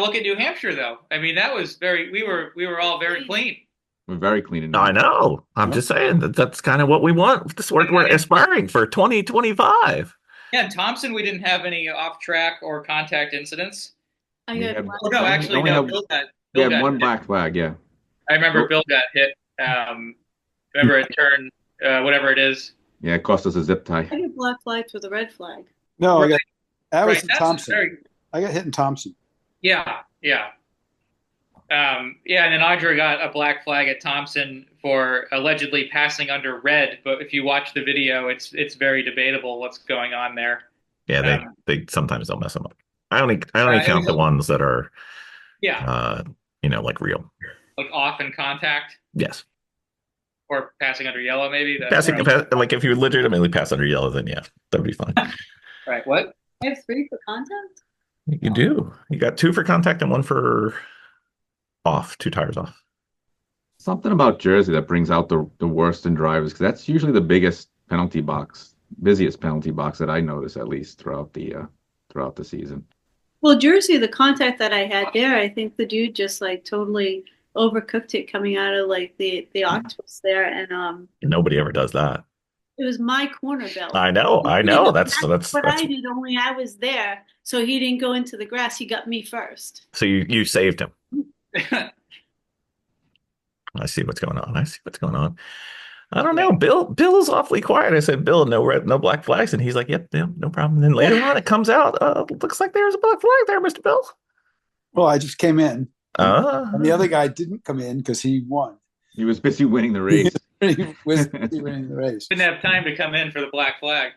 Speaker 8: look at New Hampshire, though. I mean, that was we were all very clean.
Speaker 7: We're very clean in
Speaker 2: I
Speaker 7: there.
Speaker 2: know. I'm just saying that's kind of what we want. This is what we're aspiring for 2025.
Speaker 8: Yeah, in Thompson, we didn't have any off track or contact incidents.
Speaker 9: I
Speaker 7: We
Speaker 9: got
Speaker 7: had-
Speaker 8: Oh, no, actually,
Speaker 7: only
Speaker 8: no.
Speaker 7: have-
Speaker 8: Bill
Speaker 7: We had
Speaker 8: got
Speaker 7: one
Speaker 8: hit.
Speaker 7: black flag, yeah.
Speaker 8: I remember
Speaker 7: Oh.
Speaker 8: Bill got hit. Remember it turned, whatever it is.
Speaker 7: Yeah, it cost us a zip tie.
Speaker 9: I got black flags with a red flag.
Speaker 6: No, I got that was
Speaker 8: Right,
Speaker 6: in
Speaker 8: that's
Speaker 6: Thompson.
Speaker 8: very-
Speaker 6: I got hit in Thompson.
Speaker 8: Yeah, yeah. Yeah, and then Audra got a black flag at Thompson for allegedly passing under red. But if you watch the video, it's very debatable what's going on there.
Speaker 2: Yeah, they sometimes don't mess them up. I only
Speaker 8: it
Speaker 2: count
Speaker 8: was-
Speaker 2: the ones that are,
Speaker 8: Yeah,
Speaker 2: like real.
Speaker 8: like off in contact
Speaker 2: Yes.
Speaker 8: or passing under yellow, maybe.
Speaker 2: Like if you legitimately pass under yellow, then yeah, that'd be fine.
Speaker 8: Right. What?
Speaker 9: I have 3 for contact.
Speaker 2: You do. You got 2 for contact and 1 for off, 2 tires off.
Speaker 7: Something about Jersey that brings out the worst in drivers, because that's usually the biggest penalty box, busiest penalty box that I notice, at least throughout the season.
Speaker 9: Well, Jersey, the contact that I had there, I think the dude just like totally overcooked it coming out of like the octopus there, and
Speaker 2: Nobody ever does that.
Speaker 9: it was my corner belt.
Speaker 2: I know. That's
Speaker 9: what I did. Only I was there, so he didn't go into the grass. He got me first.
Speaker 2: so you saved him. I see what's going on. I don't know. Bill is awfully quiet. I said, Bill, no black flags. And he's like, yep, no problem. And then later on it comes out, looks like there's a black flag there, Mr. Bill.
Speaker 6: Well, I just came in.
Speaker 2: Uh,
Speaker 6: And the other guy didn't come in because he won.
Speaker 7: He was busy winning the race.
Speaker 6: He was winning the race.
Speaker 8: Didn't have time to come in for the black flag.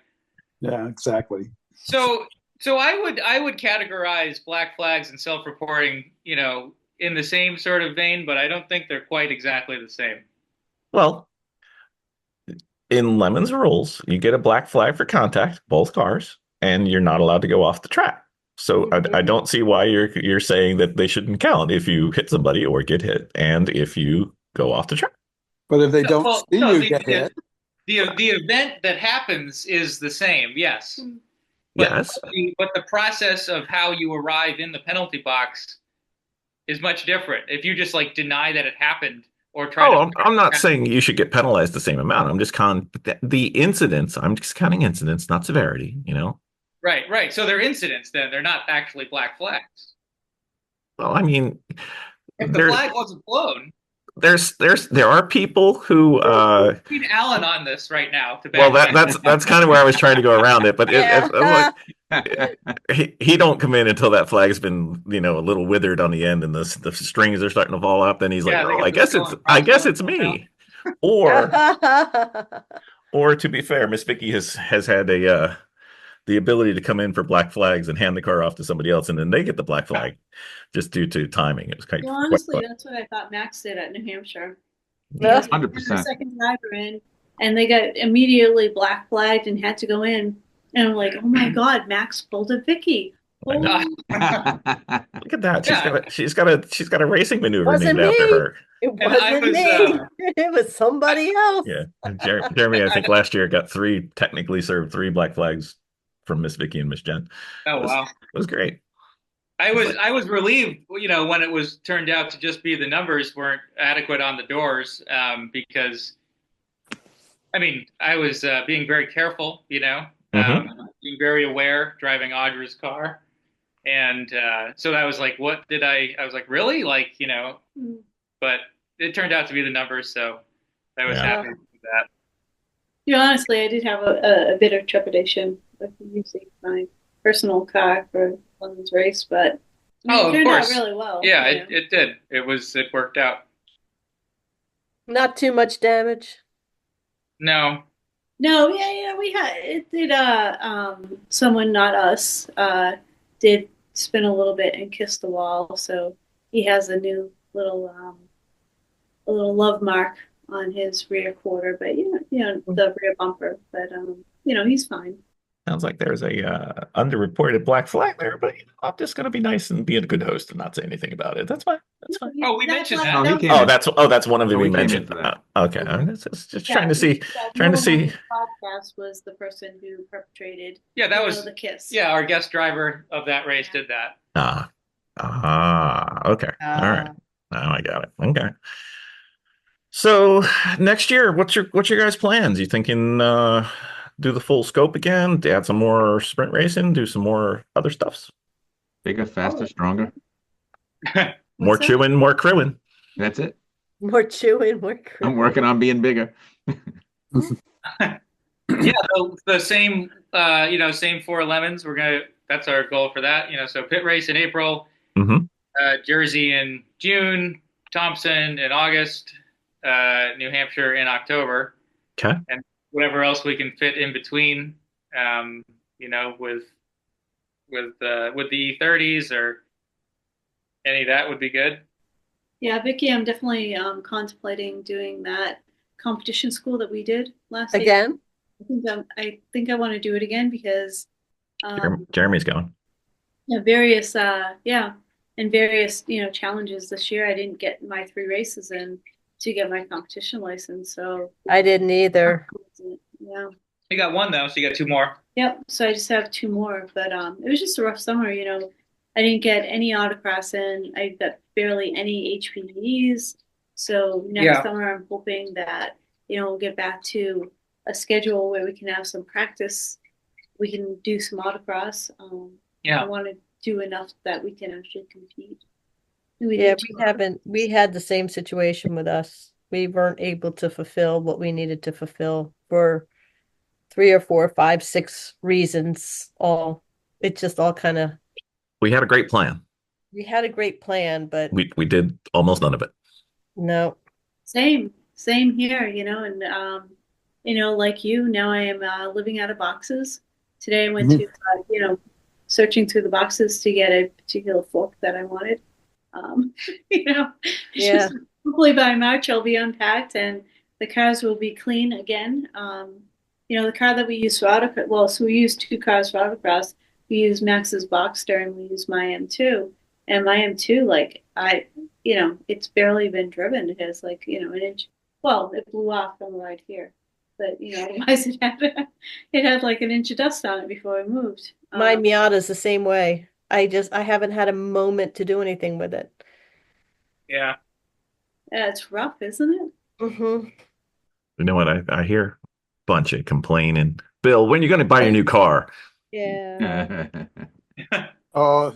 Speaker 6: Yeah, exactly.
Speaker 8: So I would categorize black flags and self-reporting, in the same sort of vein, but I don't think they're quite exactly the same.
Speaker 2: well, in Lemon's rules, you get a black flag for contact, both cars, and you're not allowed to go off the track. So I don't see why you're saying that they shouldn't count if you hit somebody or get hit, and if you go off the track.
Speaker 6: But if they don't
Speaker 8: Well,
Speaker 6: see
Speaker 8: no,
Speaker 6: you get hit,
Speaker 8: the event that happens is the same, yes. But
Speaker 2: Yes.
Speaker 8: but the process of how you arrive in the penalty box is much different. If you just like deny that it happened or try
Speaker 2: Oh,
Speaker 8: to
Speaker 2: I'm not saying you should get penalized the same amount. I'm just the incidents. I'm just counting incidents, not severity.
Speaker 8: Right. So they're incidents then. They're not actually black flags.
Speaker 2: Well, I mean,
Speaker 8: If the flag wasn't blown,
Speaker 2: there are people who.
Speaker 8: we need Alan on this right now to
Speaker 2: Well,
Speaker 8: back
Speaker 2: that's kind of where I was trying to go around it, but
Speaker 5: Yeah.
Speaker 2: he don't come in until that flag's been a little withered on the end and the strings are starting to fall up. Then he's like,
Speaker 8: Yeah, they
Speaker 2: oh,
Speaker 8: get
Speaker 2: I
Speaker 8: the
Speaker 2: guess
Speaker 8: going
Speaker 2: it's me, or to be fair, Miss Vicki has had the ability to come in for black flags and hand the car off to somebody else, and then they get the black flag just due to timing. It was
Speaker 9: Well, honestly, that's what I thought Max did at New Hampshire.
Speaker 5: Yeah.
Speaker 7: 100%.
Speaker 9: Second driver in, and they got immediately black flagged and had to go in. And I'm like, oh my God, Max pulled a Vicky.
Speaker 2: I know. Look at that. She's got a racing maneuver
Speaker 5: Wasn't
Speaker 2: named after
Speaker 5: me.
Speaker 2: her.
Speaker 5: It
Speaker 8: And I
Speaker 5: wasn't
Speaker 8: was,
Speaker 5: me. It was somebody else.
Speaker 2: Yeah, and Jeremy, I think last year got technically served 3 black flags from Miss Vicki and Miss Jen.
Speaker 8: Oh wow.
Speaker 2: It was great.
Speaker 8: I was relieved, when it was turned out to just be the numbers weren't adequate on the doors, because, I mean, I was being very careful, being very aware driving Audra's car, and so I was like, I was like, really, but it turned out to be the numbers, so I was happy with that.
Speaker 9: Honestly, I did have a bit of trepidation with using my personal car for London's race, but I mean,
Speaker 8: Oh,
Speaker 9: it
Speaker 8: of
Speaker 9: turned out
Speaker 8: course.
Speaker 9: really well.
Speaker 8: Yeah,
Speaker 9: you
Speaker 8: it,
Speaker 9: know.
Speaker 8: it did. It worked out.
Speaker 5: Not too much damage.
Speaker 8: No.
Speaker 9: No, we had it did someone not us did spin a little bit and kiss the wall, so he has a new little love mark on his rear quarter, but the rear bumper, but he's fine.
Speaker 2: Sounds like there's a underreported black flag there, but I'm just gonna be nice and be a good host and not say anything about it. That's fine. That's fine.
Speaker 8: Oh, we mentioned that.
Speaker 7: Oh, he
Speaker 9: was-
Speaker 7: came
Speaker 2: Oh,
Speaker 7: in.
Speaker 2: that's one of them
Speaker 7: Oh,
Speaker 2: we
Speaker 7: we came in
Speaker 2: mentioned.
Speaker 7: for that.
Speaker 2: Okay, I'm just
Speaker 9: Yeah,
Speaker 2: trying to see,
Speaker 9: that
Speaker 2: trying to
Speaker 9: no one on
Speaker 2: see.
Speaker 9: the podcast was the person who perpetrated
Speaker 8: Yeah, that was
Speaker 9: the kiss.
Speaker 8: yeah, our guest driver of that race did that.
Speaker 2: Okay, all right. Now I got it. Okay. So next year, what's your guys' plans? You thinking do the full scope again, to add some more sprint racing, do some more other stuffs,
Speaker 7: Bigger, faster, stronger.
Speaker 2: more
Speaker 9: What's that?
Speaker 2: chewing, more crewing?
Speaker 7: That's it.
Speaker 5: More chewing, more
Speaker 7: I'm working on being bigger.
Speaker 8: Yeah, the same same four lemons. That's our goal for that. So pit race in April,
Speaker 2: Mm-hmm.
Speaker 8: Jersey in June, Thompson in August, New Hampshire in October,
Speaker 2: Okay.
Speaker 8: and whatever else we can fit in between. With the E30s or any of that would be good.
Speaker 9: Yeah, Vicki, I'm definitely contemplating doing that competition school that we did last year.
Speaker 5: Again?
Speaker 9: I think I want to do it again because
Speaker 2: Jeremy's going.
Speaker 9: various and various challenges this year. I didn't get my 3 races in to get my competition license, so
Speaker 5: I didn't either.
Speaker 9: yeah.
Speaker 8: You got one though, so you got 2 more.
Speaker 9: Yep. So I just have 2 more, but it was just a rough summer. I didn't get any autocross in. I got barely any HPDs. So next summer, I'm hoping that we'll get back to a schedule where we can have some practice. We can do some autocross. I want to do enough that we can actually compete.
Speaker 5: We had the same situation with us. We weren't able to fulfill what we needed to fulfill for 3 or 4, 5, 6 reasons. It just all kind of.
Speaker 2: We had a great plan.
Speaker 5: We had a great plan, but
Speaker 2: We did almost none of it.
Speaker 5: no.
Speaker 9: Same here, and like you, now I am living out of boxes. Today I went to, searching through the boxes to get a particular fork that I wanted.
Speaker 5: Yeah.
Speaker 9: Just hopefully by March I'll be unpacked and the cars will be clean again. The car that we use for autocross, so we use 2 cars for autocross. We use Max's Boxster and we use my M2. And my M2, it's barely been driven. It has an inch. Well, it blew off on the ride here, but otherwise it had like an inch of dust on it before it moved.
Speaker 5: My Miata's the same way. I haven't had a moment to do anything with it.
Speaker 8: Yeah.
Speaker 9: Yeah, it's rough, isn't it?
Speaker 5: Mm-hmm.
Speaker 2: You know what? I hear a bunch of complaining. Bill, when are you going to buy your new car?
Speaker 5: Yeah.
Speaker 6: Oh,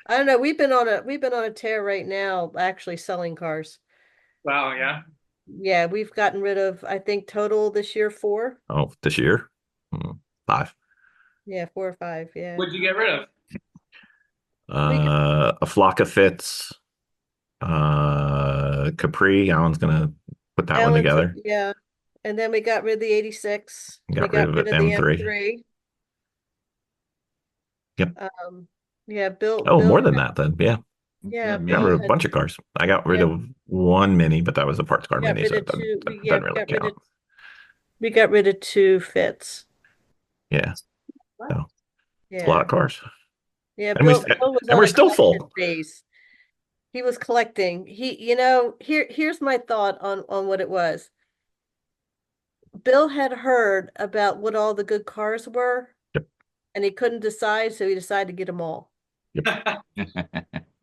Speaker 5: I don't know. We've been on a tear right now, actually selling cars.
Speaker 8: Wow. Yeah.
Speaker 5: Yeah, we've gotten rid of, I think total this year 4.
Speaker 2: Oh, this year? 5.
Speaker 5: Yeah, 4 or 5. Yeah.
Speaker 8: What'd you get rid of?
Speaker 2: A flock of fits. Capri. Alan's gonna put that one together.
Speaker 5: Yeah. And then we got rid of the 86.
Speaker 2: Got
Speaker 5: We
Speaker 2: rid
Speaker 5: got
Speaker 2: of
Speaker 5: rid
Speaker 2: the
Speaker 5: of the
Speaker 2: M3.
Speaker 5: M3.
Speaker 2: Yep.
Speaker 5: Yeah, Bill.
Speaker 2: Oh, more than that then. Yeah.
Speaker 5: Yeah,
Speaker 2: Got
Speaker 5: Bill
Speaker 2: rid of a
Speaker 5: had-
Speaker 2: bunch of cars. I got rid of one Mini, but that was a parts car
Speaker 5: got
Speaker 2: mini,
Speaker 5: rid
Speaker 2: so
Speaker 5: of
Speaker 2: it doesn't,
Speaker 5: 2.
Speaker 2: doesn't
Speaker 5: Yeah,
Speaker 2: really count.
Speaker 5: we got rid of 2 fits.
Speaker 2: Yeah. So it's a lot
Speaker 5: Yeah.
Speaker 2: of cars.
Speaker 5: Yeah,
Speaker 2: And we-
Speaker 5: Bill was
Speaker 2: and
Speaker 5: on
Speaker 2: we're
Speaker 5: a
Speaker 2: still full.
Speaker 5: collection phase. He was collecting. Here's my thought on what it was. Bill had heard about what all the good cars were,
Speaker 2: Yep.
Speaker 5: and he couldn't decide, so he decided to get them all.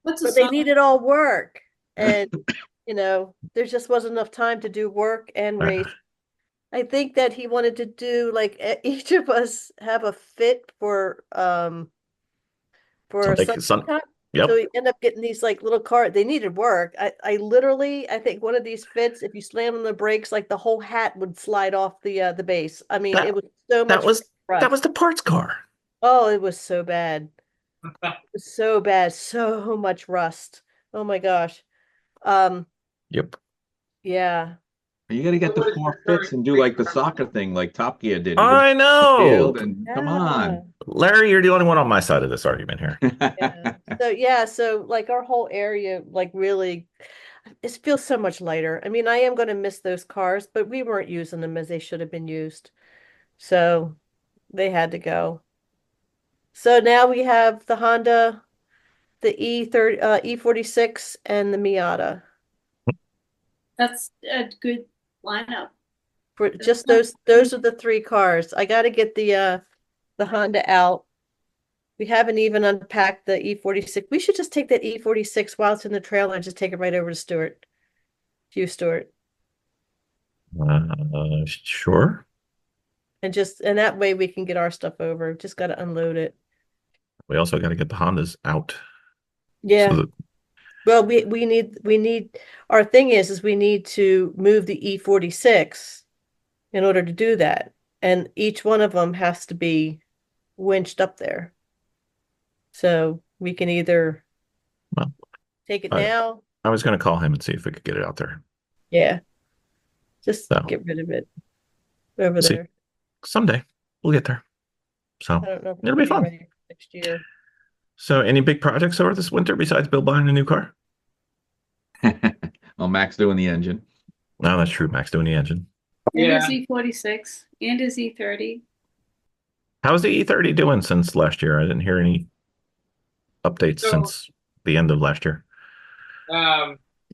Speaker 9: What's
Speaker 5: But they needed all work, and there just wasn't enough time to do work and race. I think that he wanted to do each of us have a fit for
Speaker 2: Some-
Speaker 5: time.
Speaker 2: Yep.
Speaker 5: So he ended up getting these little car. They needed work. I literally, I think one of these fits, if you slam on the brakes, the whole hat would slide off the base. I mean, it was so much.
Speaker 2: That was the parts car.
Speaker 5: Oh, it was so bad. was so bad, so much rust. Oh my gosh. Um,
Speaker 2: Yep.
Speaker 5: yeah.
Speaker 7: You got to get
Speaker 8: So
Speaker 7: the
Speaker 8: what is
Speaker 7: four
Speaker 8: your
Speaker 7: fits
Speaker 8: current
Speaker 7: and do
Speaker 8: race
Speaker 7: like the
Speaker 8: car?
Speaker 7: soccer thing, like Top Gear did. You
Speaker 2: I
Speaker 7: get
Speaker 2: know.
Speaker 7: field and come
Speaker 5: Yeah.
Speaker 7: on.
Speaker 2: Larry, you're the only one on my side of this argument here.
Speaker 5: Yeah. So like our whole area, like really, it feels so much lighter. I mean, I am going to miss those cars, but we weren't using them as they should have been used. So they had to go. So now we have the Honda, the E46 and the Miata.
Speaker 9: That's a good lineup.
Speaker 5: For just those are the three cars. I got to get the Honda out. We haven't even unpacked the E46. We should just take that E46 while it's in the trailer and just take it right over to Stewart. Hugh Stewart.
Speaker 2: Sure.
Speaker 5: And that way we can get our stuff over. Just got to unload it.
Speaker 2: We also got to get the Hondas out.
Speaker 5: Yeah.
Speaker 2: So that,
Speaker 5: Well, we need our thing is we need to move the E46 in order to do that. And each one of them has to be winched up there. So we can either
Speaker 2: well,
Speaker 5: take it
Speaker 2: I,
Speaker 5: now.
Speaker 2: I was going to call him and see if we could get it out there.
Speaker 5: Yeah. Just
Speaker 2: So
Speaker 5: get rid of it over
Speaker 2: see,
Speaker 5: there.
Speaker 2: someday we'll get there. So
Speaker 5: I don't know if
Speaker 2: it'll be
Speaker 5: it'll
Speaker 2: fun.
Speaker 5: ready for next year.
Speaker 2: So any big projects over this winter besides Bill buying a new car?
Speaker 7: Well, Mac's doing the engine.
Speaker 2: No, that's true. Max doing the engine.
Speaker 9: And
Speaker 8: Yeah.
Speaker 9: his E46 and his E30.
Speaker 2: How's the E30 doing since last year? I didn't hear any updates
Speaker 8: So-
Speaker 2: since the end of last year.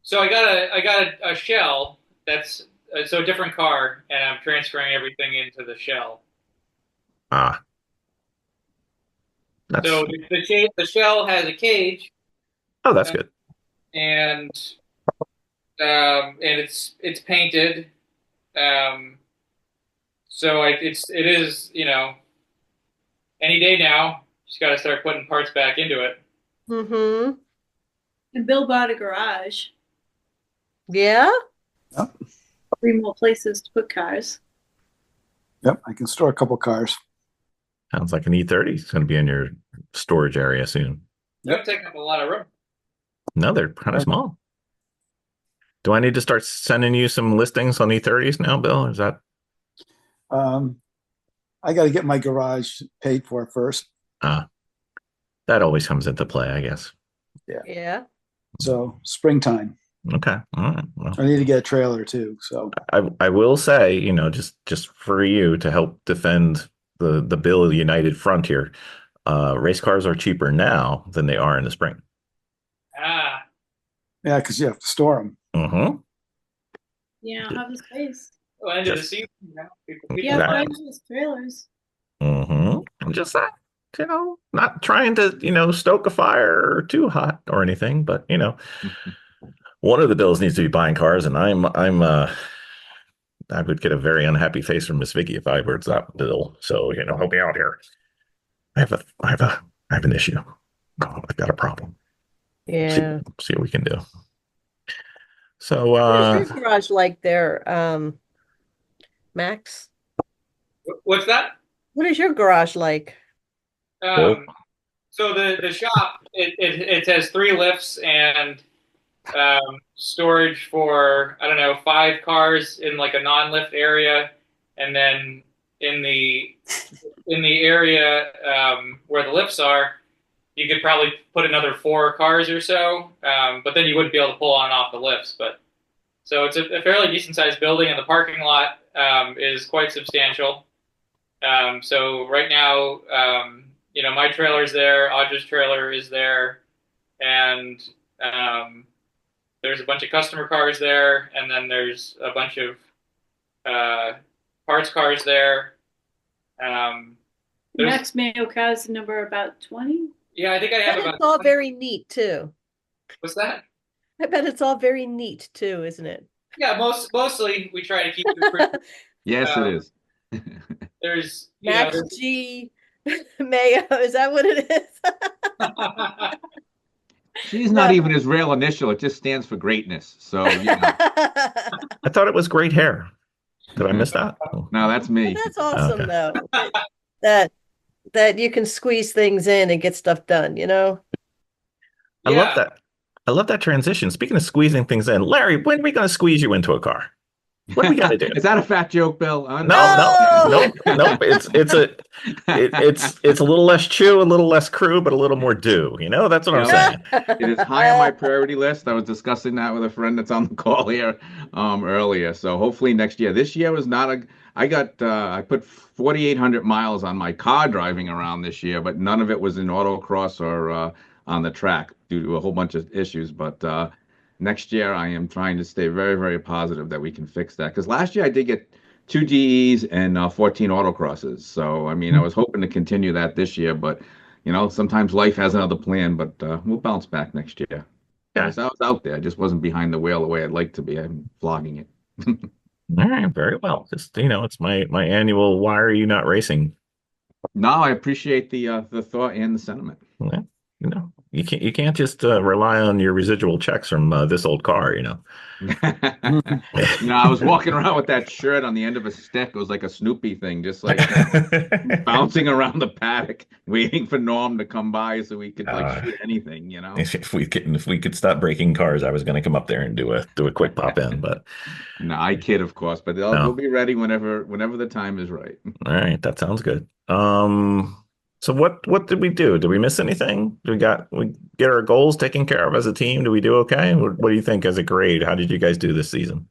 Speaker 8: So I got a shell that's so a different car, and I'm transferring everything into the shell.
Speaker 2: Ah, that's
Speaker 8: So the shell has a cage,
Speaker 2: oh, that's good.
Speaker 8: and it's painted. So it is, any day now. Just got to start putting parts back into it.
Speaker 5: Mm-hmm.
Speaker 9: And Bill bought a garage.
Speaker 5: Yeah.
Speaker 9: 3 more places to put cars.
Speaker 6: Yep, I can store a couple cars.
Speaker 2: Sounds like an E30 is going to be in your storage area soon.
Speaker 8: They're taking up a lot of room.
Speaker 2: No, they're kind of small. Do I need to start sending you some listings on E30s now, Bill? Is that
Speaker 6: I got to get my garage paid for first.
Speaker 2: that always comes into play, I guess.
Speaker 5: Yeah.
Speaker 6: So springtime.
Speaker 2: Okay. All right. Well,
Speaker 6: I need to get a trailer too. So
Speaker 2: I will say, just for you to help defend the Bill United front here, race cars are cheaper now than they are in the spring.
Speaker 8: Ah,
Speaker 6: yeah, because you have to store them.
Speaker 2: Mm-hmm.
Speaker 9: Yeah, have the space.
Speaker 8: well, end of the
Speaker 2: Just-
Speaker 8: season, people
Speaker 9: Yeah,
Speaker 2: Exactly.
Speaker 9: buy those trailers.
Speaker 2: Mm-hmm. I'm just that, not trying to, stoke a fire too hot or anything, but one of the Bills needs to be buying cars, and I would get a very unhappy face from Miss Vicki if I were that Bill. So, help me out here. I have an issue. I've got a problem.
Speaker 5: Yeah.
Speaker 2: See what we can do. So,
Speaker 5: What is your garage like there, Max?
Speaker 8: What's that?
Speaker 5: What is your garage like?
Speaker 8: So the shop it has 3 lifts and storage for, I don't know, 5 cars in like a non-lift area, and then in the area where the lifts are, you could probably put another 4 cars or so, but then you wouldn't be able to pull on and off the lifts. But so it's a fairly decent sized building, and the parking lot is quite substantial. So right now, my trailer's there, Audra's trailer is there, and there's a bunch of customer cars there, and then there's a bunch of parts cars there.
Speaker 9: Max Mayo cars number about 20.
Speaker 8: Yeah, I think I have
Speaker 5: But
Speaker 8: about.
Speaker 5: it's all very neat too.
Speaker 8: What's that?
Speaker 5: I bet it's all very neat too, isn't it?
Speaker 8: Yeah, mostly we try to keep it pretty.
Speaker 7: Yes, it is.
Speaker 8: There's,
Speaker 5: Max G Mayo, is that what it is?
Speaker 7: She's not even his real initial. It just stands for greatness. So,
Speaker 2: I thought it was great hair. Did I miss that?
Speaker 7: no, that's me.
Speaker 5: That's awesome
Speaker 2: Okay.
Speaker 5: though. That that you can squeeze things in and get stuff done, you know?
Speaker 2: I love
Speaker 8: Yeah.
Speaker 2: that. I love that transition. Speaking of squeezing things in, Larry, when are we going to squeeze you into a car? What do we got to do?
Speaker 7: Is that a fat joke, Bill?
Speaker 2: No, no,
Speaker 5: No!
Speaker 2: nope, nope. It's a little less chew, a little less crew, but a little more do. You know, that's what
Speaker 7: You
Speaker 2: I'm
Speaker 7: know,
Speaker 2: saying.
Speaker 7: it is high on my priority list. I was discussing that with a friend that's on the call here earlier. So hopefully next year. This year was not a. I put 4,800 miles on my car driving around this year, but none of it was in autocross or on the track due to a whole bunch of issues. But next year I am trying to stay very, very positive that we can fix that. Because last year I did get two GEs and 14 autocrosses. So I mean, I was hoping to continue that this year, but sometimes life has another plan, but we'll bounce back next year. I
Speaker 2: Yeah.
Speaker 7: was out there. I just wasn't behind the wheel the way I'd like to be. I'm flogging it.
Speaker 2: All right, very well. Just it's my annual. Why are you not racing?
Speaker 7: No, I appreciate the thought and the sentiment.
Speaker 2: Yeah, you can't just rely on your residual checks from this old car.
Speaker 7: I was walking around with that shirt on the end of a stick. It was like a Snoopy thing, just like bouncing around the paddock, waiting for Norm to come by so we could shoot anything.
Speaker 2: If we could stop breaking cars, I was going to come up there and do a quick pop in, but
Speaker 7: No, I kid, of course, but they'll
Speaker 2: no.
Speaker 7: be ready whenever the time is right.
Speaker 2: All right, that sounds good. So what did we do? Did we miss anything? We get our goals taken care of as a team? Do we do okay? What do you think as a grade? How did you guys do this season?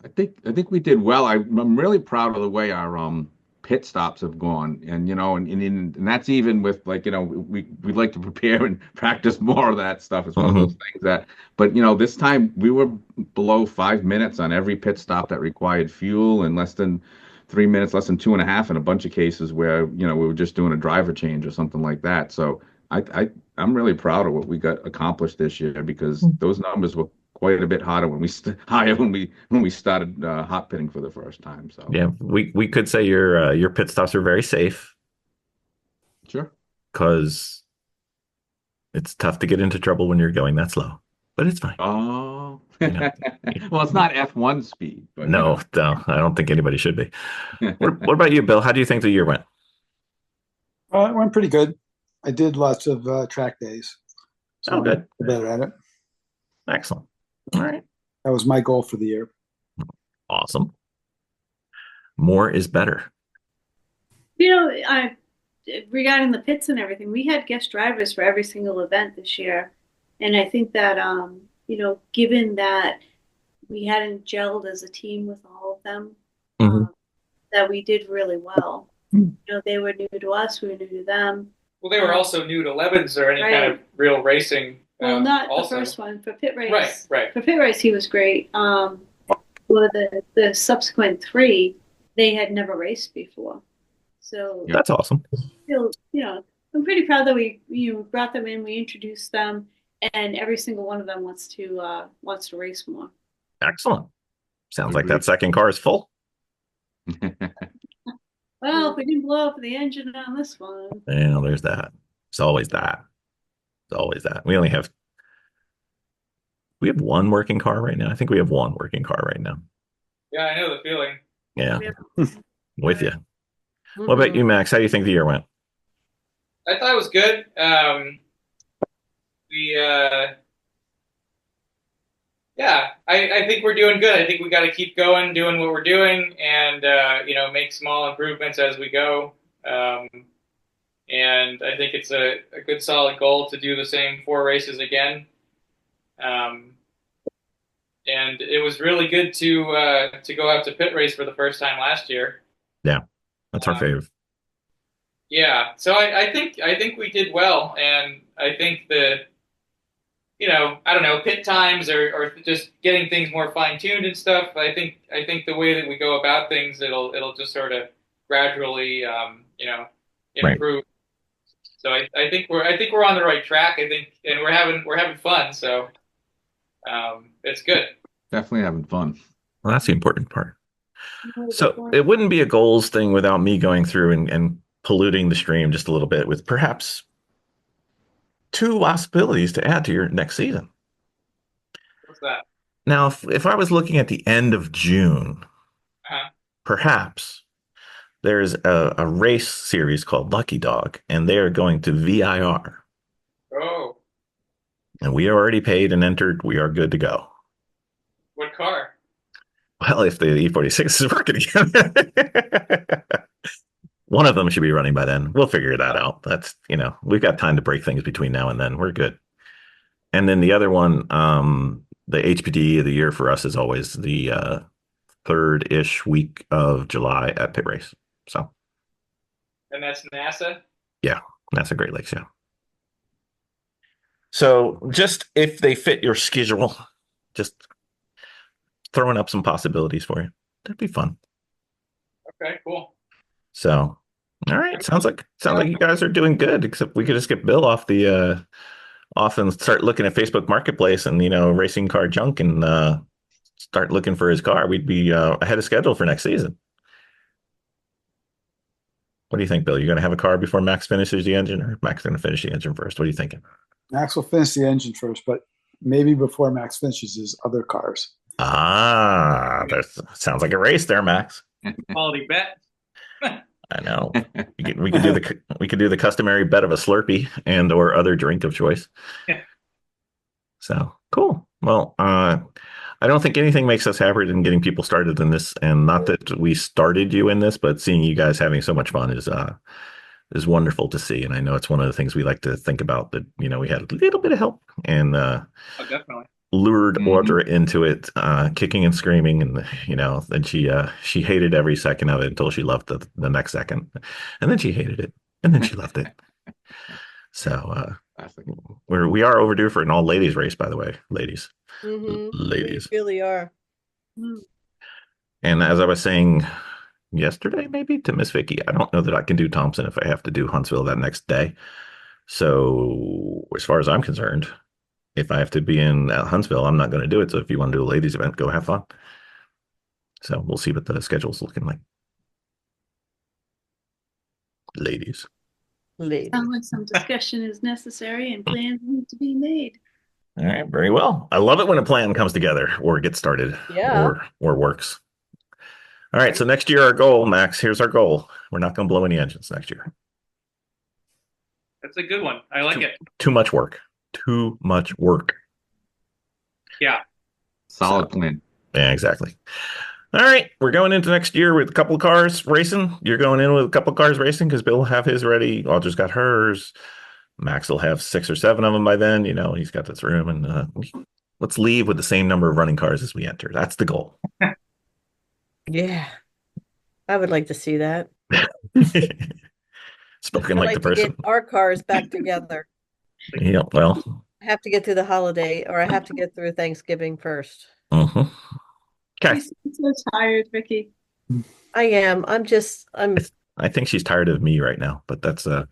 Speaker 7: I think we did well. I'm really proud of the way our pit stops have gone, and that's even with we like to prepare and practice more of that stuff. It's one of those things that, but this time we were below 5 minutes on every pit stop that required fuel, and less than 3 minutes, less than 2.5 in a bunch of cases where we were just doing a driver change or something like that. So I'm really proud of what we got accomplished this year because those numbers were quite a bit hotter higher when we started hot pitting for the first time. So
Speaker 2: Yeah, we could say your pit stops are very safe
Speaker 7: sure.
Speaker 2: because it's tough to get into trouble when you're going that slow, but it's fine.
Speaker 7: Oh,
Speaker 2: You know,
Speaker 7: well, it's not F1 speed, but
Speaker 2: no, I don't think anybody should be. What about you, Bill? How do you think the year went?
Speaker 6: It went pretty good. I did lots of track days, so
Speaker 2: Oh, good.
Speaker 6: I'm better at it.
Speaker 2: Excellent. All right.
Speaker 6: That was my goal for the year.
Speaker 2: Awesome. More is better.
Speaker 9: Regarding the pits and everything, we had guest drivers for every single event this year. And I think that, given that we hadn't gelled as a team with all of them, that we did really well. They were new to us, we were new to them.
Speaker 8: Well, they were also new to Levens or any kind of real racing.
Speaker 9: Well, not
Speaker 8: also.
Speaker 9: the first one. For pit race.
Speaker 8: Right.
Speaker 9: For pit race, he was great. For the subsequent three, they had never raced before. So
Speaker 2: That's awesome.
Speaker 9: I'm pretty proud that we brought them in, we introduced them, and every single one of them wants to race more.
Speaker 2: Excellent. Sounds like that second car is full.
Speaker 9: Well, if we didn't blow up the engine on this one.
Speaker 2: Yeah, there's that. It's always that. It's always that. We have one working car right now. I think we have one working car right now.
Speaker 8: Yeah, I know the feeling.
Speaker 2: Yeah. With you. What about you, Max? How do you think the year went?
Speaker 8: I thought it was good. I think we're doing good. I think we got to keep going, doing what we're doing, and make small improvements as we go. And I think it's a good, solid goal to do the same 4 races again. And it was really good to go out to pit race for the first time last year.
Speaker 2: Yeah, that's our favorite.
Speaker 8: Yeah, so I think we did well, and I think that I don't know, pit times or just getting things more fine tuned and stuff. I think the way that we go about things, it'll just sort of gradually improve. Right. So I think we're on the right track. I think, and we're having fun. So it's good.
Speaker 7: Definitely having fun.
Speaker 2: Well, that's the important part. So it wouldn't be a goals thing without me going through and polluting the stream just a little bit with perhaps 2 possibilities to add to your next season.
Speaker 8: What's that?
Speaker 2: Now, if I was looking at the end of June, perhaps there's a race series called Lucky Dog, and they are going to VIR.
Speaker 8: Oh,
Speaker 2: And we are already paid and entered. We are good to go.
Speaker 8: what car?
Speaker 2: Well, if the E46 is working again, one of them should be running by then. We'll figure that out. That's, we've got time to break things between now and then. We're good. And then the other one, the HPD of the year for us is always the third-ish week of July at Pit Race. So,
Speaker 8: And that's NASA?
Speaker 2: yeah, that's a Great Lakes, yeah. So just if they fit your schedule, just throwing up some possibilities for you. That'd be fun.
Speaker 8: Okay, cool.
Speaker 2: So, all right, sounds like you guys are doing good. Except we could just get Bill off the off and start looking at Facebook Marketplace and racing car junk and start looking for his car. We'd be ahead of schedule for next season. What do you think, Bill? You're going to have a car before Max finishes the engine, or Max going to finish the engine first? What are you thinking?
Speaker 6: Max will finish the engine first, but maybe before Max finishes his other cars.
Speaker 2: Ah, that sounds like a race there, Max.
Speaker 8: Quality bet.
Speaker 2: I know. We could do the customary bet of a Slurpee and or other drink of choice.
Speaker 8: Yeah.
Speaker 2: So cool. Well, I don't think anything makes us happier than getting people started in this, and not that we started you in this, but seeing you guys having so much fun is wonderful to see. And I know it's one of the things we like to think about, that we had a little bit of help and
Speaker 8: Oh, definitely.
Speaker 2: lured Audra into it, kicking and screaming, and then she hated every second of it until she loved the next second, and then she hated it, and then she loved it. So we are overdue for an all ladies race, by the way, ladies. Ladies,
Speaker 5: we really are.
Speaker 2: And as I was saying yesterday, maybe to Miss Vicki, I don't know that I can do Thompson if I have to do Huntsville that next day. So as far as I'm concerned, if I have to be in Huntsville, I'm not going to do it. So if you want to do a ladies event, go have fun. So we'll see what the schedule's looking like. Ladies.
Speaker 9: Sounds like some discussion is necessary and plans need to be made.
Speaker 2: All right, very well. I love it when a plan comes together or gets started, or works. All right, so next year our goal, Max, here's our goal. We're not going to blow any engines next year.
Speaker 8: That's a good one. I like it.
Speaker 2: Too much work. Too much work.
Speaker 8: Yeah.
Speaker 7: Solid plan.
Speaker 2: Yeah, exactly. All right, we're going into next year with a couple of cars racing. You're going in with a couple of cars racing because Bill will have his ready. Audra's got hers. Max will have 6 or 7 of them by then. He's got this room, and let's leave with the same number of running cars as we enter. That's the goal.
Speaker 5: Yeah, I would like to see that.
Speaker 2: Spoken like the person.
Speaker 5: Get our cars back together.
Speaker 2: Yeah, well,
Speaker 5: I have to get through the holiday, or I have to get through Thanksgiving first.
Speaker 2: Okay.
Speaker 9: I'm so tired, Vicki.
Speaker 5: I am.
Speaker 2: I think she's tired of me right now, but that's a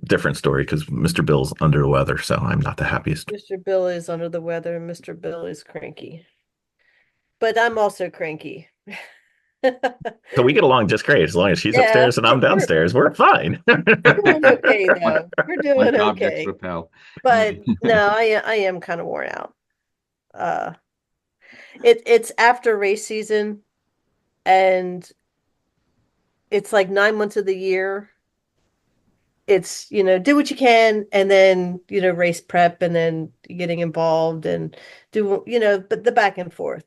Speaker 2: different story because Mr. Bill's under the weather, so I'm not the happiest.
Speaker 5: Mr. Bill is under the weather, and Mr. Bill is cranky. But I'm also cranky.
Speaker 2: So we get along just great as long as she's upstairs and I'm downstairs. We're fine.
Speaker 5: We're doing okay, though. We're doing okay.
Speaker 7: Repel.
Speaker 5: But no, I am kind of worn out. It's after race season, and it's like 9 months of the year. It's, do what you can, and then, race prep, and then getting involved and do, but the back and forth.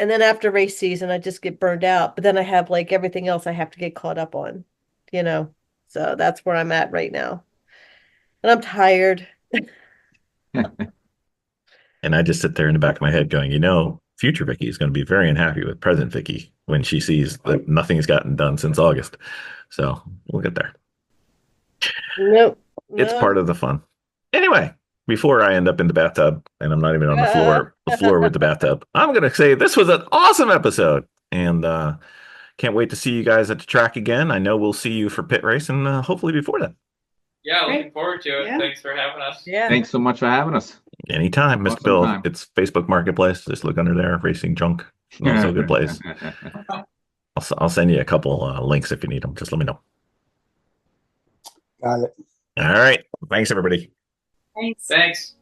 Speaker 5: And then after race season, I just get burned out, but then I have like everything else I have to get caught up on, so that's where I'm at right now. And I'm tired.
Speaker 2: And I just sit there in the back of my head going, future Vicki is going to be very unhappy with present Vicki when she sees that nothing's gotten done since August. So we'll get there.
Speaker 5: Nope.
Speaker 2: It's part of the fun. Anyway, before I end up in the bathtub and I'm not even on the floor with the bathtub, I'm going to say this was an awesome episode, and can't wait to see you guys at the track again. I know we'll see you for pit race, and hopefully before that.
Speaker 8: Yeah, looking forward to it.
Speaker 9: Yeah.
Speaker 8: Thanks for having us.
Speaker 5: Yeah.
Speaker 7: Thanks so much for having us.
Speaker 2: Anytime, Mr.
Speaker 7: Awesome
Speaker 2: Bill.
Speaker 7: time.
Speaker 2: It's Facebook Marketplace. Just look under there, Racing Junk. Also a good place. I'll send you a couple links if you need them. Just let me know.
Speaker 6: Got it.
Speaker 2: All right. Thanks, everybody.
Speaker 9: Thanks.
Speaker 8: Thanks.